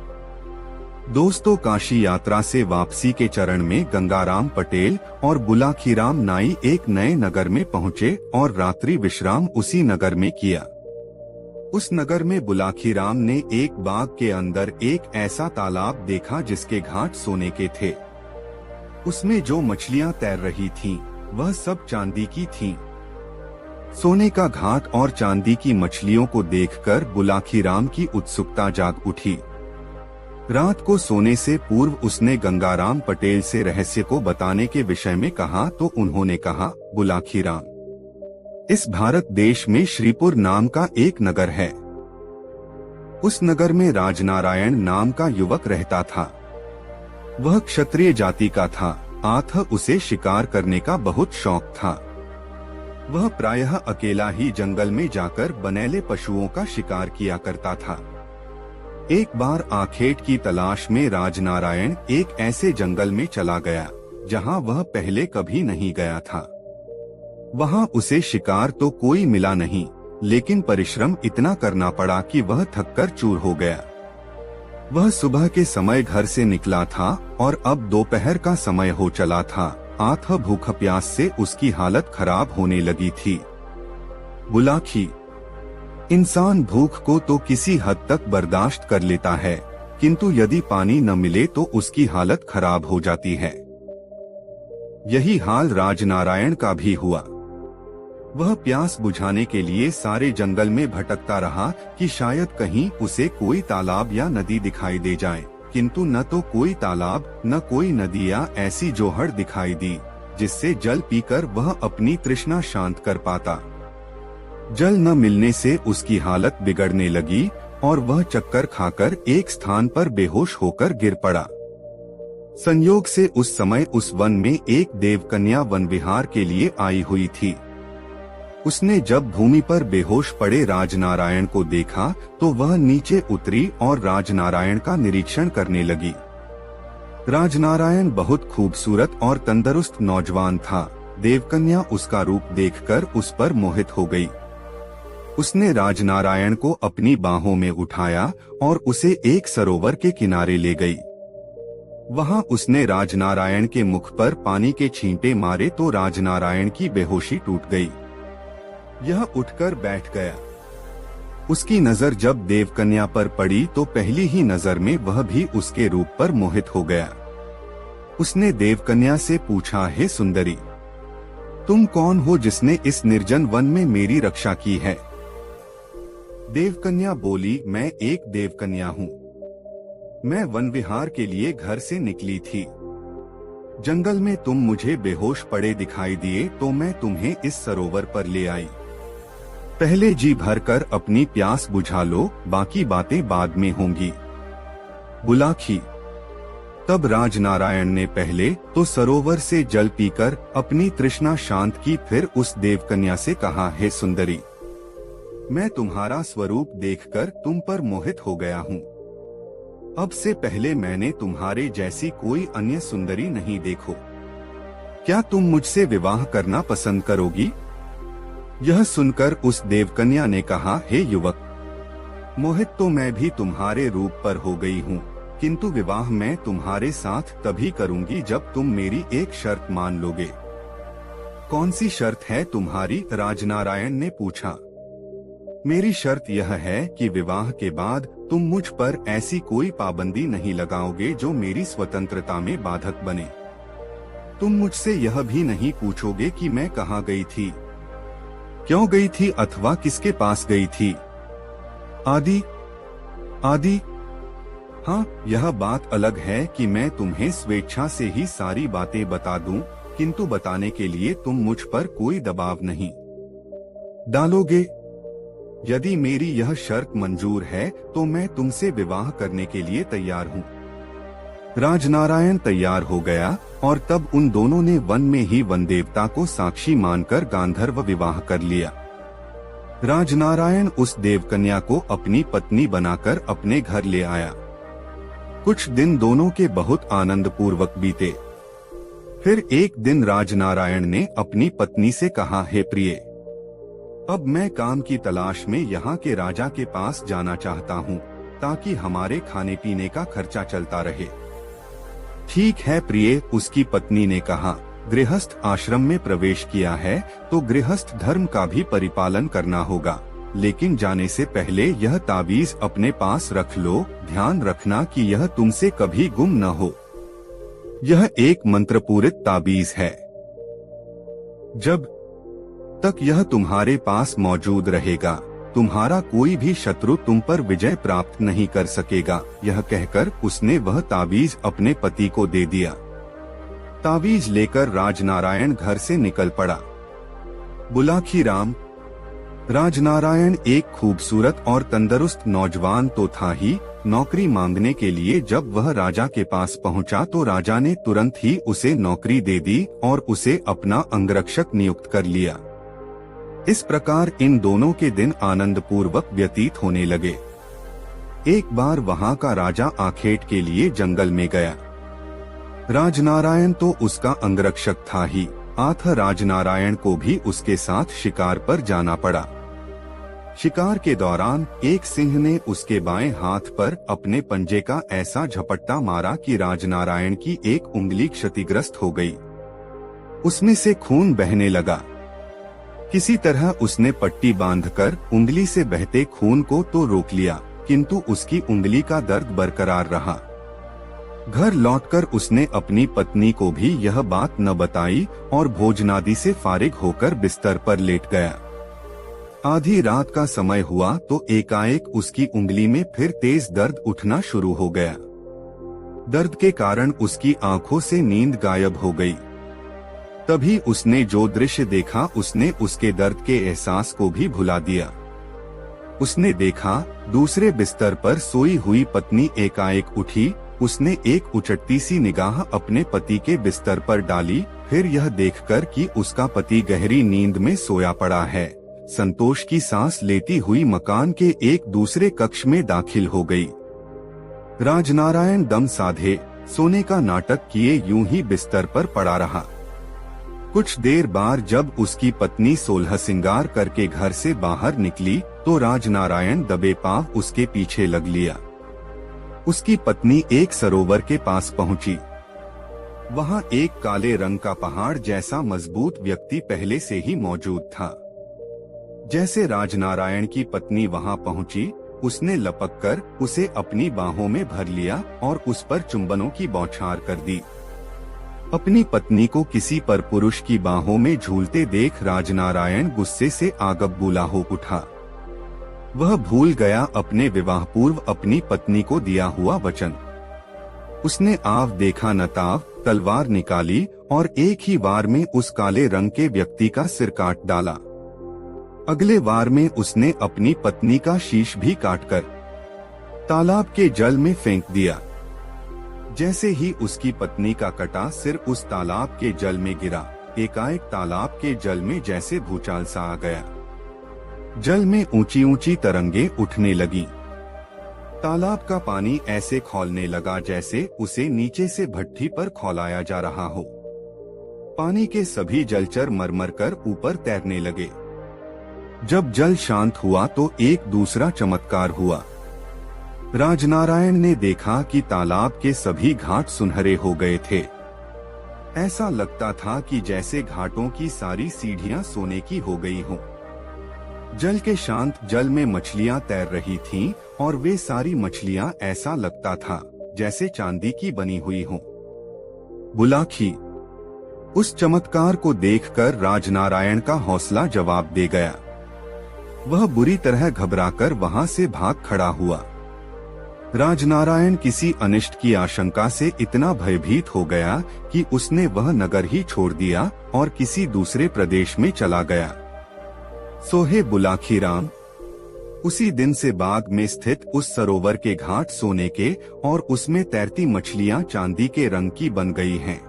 दोस्तों, काशी यात्रा से वापसी के चरण में गंगाराम पटेल और बुलाखीराम नाई एक नए नगर में पहुंचे और रात्रि विश्राम उसी नगर में किया। उस नगर में बुलाखीराम ने एक बाग के अंदर एक ऐसा तालाब देखा जिसके घाट सोने के थे। उसमें जो मछलियां तैर रही थीं, वह सब चांदी की थीं। सोने का घाट और चांदी की मछलियों को देखकर बुलाखीराम की उत्सुकता जाग उठी। रात को सोने से पूर्व उसने गंगाराम पटेल से रहस्य को बताने के विषय में कहा तो उन्होंने कहा, बुलाखीराम, इस भारत देश में श्रीपुर नाम का एक नगर है। उस नगर में राजनारायण नाम का युवक रहता था। वह क्षत्रिय जाति का था, अतः उसे शिकार करने का बहुत शौक था। वह प्रायः अकेला ही जंगल में जाकर बनेले पशुओं का शिकार किया करता था। एक बार आखेट की तलाश में राजनारायण एक ऐसे जंगल में चला गया जहां वह पहले कभी नहीं गया था। वहां उसे शिकार तो कोई मिला नहीं, लेकिन परिश्रम इतना करना पड़ा कि वह थककर चूर हो गया। वह सुबह के समय घर से निकला था और अब दोपहर का समय हो चला था, अतः भूख प्यास से उसकी हालत खराब होने लगी थी। बुलाखी, इंसान भूख को तो किसी हद तक बर्दाश्त कर लेता है, किंतु यदि पानी न मिले तो उसकी हालत खराब हो जाती है। यही हाल राजनारायण का भी हुआ। वह प्यास बुझाने के लिए सारे जंगल में भटकता रहा कि शायद कहीं उसे कोई तालाब या नदी दिखाई दे जाए, किंतु न तो कोई तालाब न कोई नदी या ऐसी जोहड़ दिखाई दी जिससे जल पीकर वह अपनी तृष्णा शांत कर पाता। जल न मिलने से उसकी हालत बिगड़ने लगी और वह चक्कर खाकर एक स्थान पर बेहोश होकर गिर पड़ा। संयोग से उस समय उस वन में एक देवकन्या वन विहार के लिए आई हुई थी। उसने जब भूमि पर बेहोश पड़े राजनारायण को देखा तो वह नीचे उतरी और राजनारायण का निरीक्षण करने लगी। राजनारायण बहुत खूबसूरत और तंदुरुस्त नौजवान था। देवकन्या उसका रूप देखकर उस पर मोहित हो गई। उसने राजनारायण को अपनी बाहों में उठाया और उसे एक सरोवर के किनारे ले गई। वहां उसने राजनारायण के मुख पर पानी के छींटे मारे तो राजनारायण की बेहोशी टूट गई। यह उठकर बैठ गया। उसकी नजर जब देवकन्या पर पड़ी तो पहली ही नजर में वह भी उसके रूप पर मोहित हो गया। उसने देवकन्या से पूछा, हे सुंदरी, तुम कौन हो जिसने इस निर्जन वन में मेरी रक्षा की है? देवकन्या बोली, मैं एक देवकन्या हूँ। मैं वन विहार के लिए घर से निकली थी। जंगल में तुम मुझे बेहोश पड़े दिखाई दिए तो मैं तुम्हें इस सरोवर पर ले आई। पहले जी भरकर अपनी प्यास बुझा लो, बाकी बातें बाद में होंगी। बुलाखी, तब राजनारायण ने पहले तो सरोवर से जल पीकर अपनी तृष्णा शांत की, फिर उस देवकन्या से कहा, हे सुंदरी, मैं तुम्हारा स्वरूप देखकर तुम पर मोहित हो गया हूँ। अब से पहले मैंने तुम्हारे जैसी कोई अन्य सुंदरी नहीं देखो। क्या तुम मुझसे विवाह करना पसंद करोगी? यह सुनकर उस देवकन्या ने कहा, हे युवक, मोहित तो मैं भी तुम्हारे रूप पर हो गई हूँ, किंतु विवाह मैं तुम्हारे साथ तभी करूंगी जब तुम मेरी एक शर्त मान लोगे। कौन सी शर्त है तुम्हारी? राजनारायण ने पूछा। मेरी शर्त यह है कि विवाह के बाद तुम मुझ पर ऐसी कोई पाबंदी नहीं लगाओगे जो मेरी स्वतंत्रता में बाधक बने। तुम मुझसे यह भी नहीं पूछोगे कि मैं कहाँ गई थी, क्यों गई थी अथवा किसके पास गई थी, आदि आदि। हाँ, यह बात अलग है कि मैं तुम्हें स्वेच्छा से ही सारी बातें बता दूं, किंतु बताने के लिए तुम मुझ पर कोई दबाव नहीं डालोगे। यदि मेरी यह शर्त मंजूर है तो मैं तुमसे विवाह करने के लिए तैयार हूँ। राजनारायण तैयार हो गया और तब उन दोनों ने वन में ही वन देवता को साक्षी मानकर गांधर्व विवाह कर लिया। राजनारायण उस देवकन्या को अपनी पत्नी बनाकर अपने घर ले आया। कुछ दिन दोनों के बहुत आनंद पूर्वक बीते। फिर एक दिन राजनारायण ने अपनी पत्नी से कहा, हे प्रिय, अब मैं काम की तलाश में यहाँ के राजा के पास जाना चाहता हूँ, ताकि हमारे खाने पीने का खर्चा चलता रहे। ठीक है प्रिय, उसकी पत्नी ने कहा। गृहस्थ आश्रम में प्रवेश किया है तो गृहस्थ धर्म का भी परिपालन करना होगा, लेकिन जाने से पहले यह ताबीज अपने पास रख लो। ध्यान रखना कि यह तुमसे कभी गुम न हो। यह एक मंत्रपूरित ताबीज है। जब तक यह तुम्हारे पास मौजूद रहेगा, तुम्हारा कोई भी शत्रु तुम पर विजय प्राप्त नहीं कर सकेगा। यह कहकर उसने वह ताबीज अपने पति को दे दिया। ताबीज लेकर राजनारायण घर से निकल पड़ा। बुलाकी राम। राजनारायण एक खूबसूरत और तंदुरुस्त नौजवान तो था ही, नौकरी मांगने के लिए जब वह राजा के पास पहुंचा तो राजा ने तुरंत ही उसे नौकरी दे दी और उसे अपना अंगरक्षक नियुक्त कर लिया। इस प्रकार इन दोनों के दिन आनंद पूर्वक व्यतीत होने लगे। एक बार वहां का राजा आखेट के लिए जंगल में गया। राजनारायण तो उसका अंगरक्षक था ही, अतः राजनारायण को भी उसके साथ शिकार पर जाना पड़ा। शिकार के दौरान एक सिंह ने उसके बाएं हाथ पर अपने पंजे का ऐसा झपट्टा मारा कि राजनारायण की एक उंगली क्षतिग्रस्त हो गई। उसमें से खून बहने लगा। किसी तरह उसने पट्टी बांधकर उंगली से बहते खून को तो रोक लिया, किंतु उसकी उंगली का दर्द बरकरार रहा। घर लौटकर उसने अपनी पत्नी को भी यह बात न बताई और भोजनादि से फारिग होकर बिस्तर पर लेट गया। आधी रात का समय हुआ तो एकाएक उसकी उंगली में फिर तेज दर्द उठना शुरू हो गया। दर्द के कारण उसकी आंखों से नींद गायब हो गई। तभी उसने जो दृश्य देखा उसने उसके दर्द के एहसास को भी भुला दिया। उसने देखा दूसरे बिस्तर पर सोई हुई पत्नी एकाएक उठी। उसने एक उचटती सी निगाह अपने पति के बिस्तर पर डाली, फिर यह देखकर कि उसका पति गहरी नींद में सोया पड़ा है, संतोष की सांस लेती हुई मकान के एक दूसरे कक्ष में दाखिल हो गई। राजनारायण दम साधे सोने का नाटक किए यूं ही बिस्तर पर पड़ा रहा। कुछ देर बाद जब उसकी पत्नी सोलह सिंगार करके घर से बाहर निकली तो राजनारायण दबे पांव उसके पीछे लग लिया। उसकी पत्नी एक सरोवर के पास पहुंची। वहां एक काले रंग का पहाड़ जैसा मजबूत व्यक्ति पहले से ही मौजूद था। जैसे राजनारायण की पत्नी वहां पहुंची, उसने लपककर उसे अपनी बाहों में भर लिया और उस पर चुंबनों की बौछार कर दी। अपनी पत्नी को किसी पर पुरुष की बाहों में झूलते देख राजनारायण गुस्से से आग बबूला हो उठा। वह भूल गया अपने विवाह पूर्व अपनी पत्नी को दिया हुआ वचन। उसने आव देखा न ताव तलवार निकाली और एक ही वार में उस काले रंग के व्यक्ति का सिर काट डाला। अगले वार में उसने अपनी पत्नी का शीश भी काटकर तालाब के जल में फेंक दिया। जैसे ही उसकी पत्नी का कटा सिर उस तालाब के जल में गिरा, एकाएक तालाब के जल में जैसे भूचाल सा आ गया। जल में ऊंची ऊंची तरंगे उठने लगी। तालाब का पानी ऐसे खौलने लगा जैसे उसे नीचे से भट्ठी पर खौलाया जा रहा हो। पानी के सभी जलचर मरमर कर ऊपर तैरने लगे। जब जल शांत हुआ तो एक दूसरा चमत्कार हुआ। राजनारायण ने देखा कि तालाब के सभी घाट सुनहरे हो गए थे। ऐसा लगता था कि जैसे घाटों की सारी सीढ़ियां सोने की हो गई हों। जल के शांत जल में मछलियां तैर रही थीं और वे सारी मछलियां ऐसा लगता था जैसे चांदी की बनी हुई हों। बुलाकी। उस चमत्कार को देखकर राजनारायण का हौसला जवाब दे गया। वह बुरी तरह घबराकर वहां से भाग खड़ा हुआ। राजनारायण किसी अनिष्ट की आशंका से इतना भयभीत हो गया कि उसने वह नगर ही छोड़ दिया और किसी दूसरे प्रदेश में चला गया। सोहे बुलाकी राम। उसी दिन से बाग में स्थित उस सरोवर के घाट सोने के और उसमें तैरती मछलियां चांदी के रंग की बन गई हैं।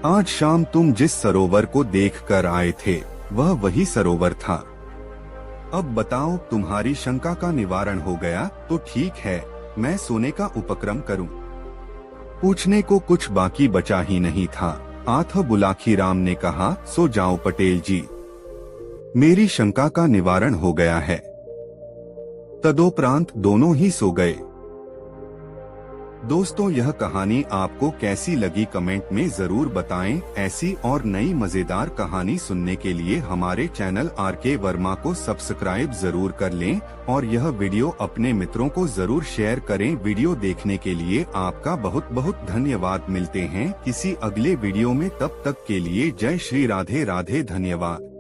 आज शाम तुम जिस सरोवर को देखकर आए थे वह वही सरोवर था। अब बताओ, तुम्हारी शंका का निवारण हो गया तो ठीक है, मैं सोने का उपक्रम करूं। पूछने को कुछ बाकी बचा ही नहीं था। आठ बुलाकी राम ने कहा, सो जाओ पटेल जी। मेरी शंका का निवारण हो गया है। तदोपरांत दोनों ही सो गए। दोस्तों, यह कहानी आपको कैसी लगी कमेंट में जरूर बताएं। ऐसी और नई मजेदार कहानी सुनने के लिए हमारे चैनल RK वर्मा को सब्सक्राइब जरूर कर लें और यह वीडियो अपने मित्रों को जरूर शेयर करें। वीडियो देखने के लिए आपका बहुत बहुत धन्यवाद। मिलते हैं किसी अगले वीडियो में, तब तक के लिए जय श्री राधे राधे। धन्यवाद।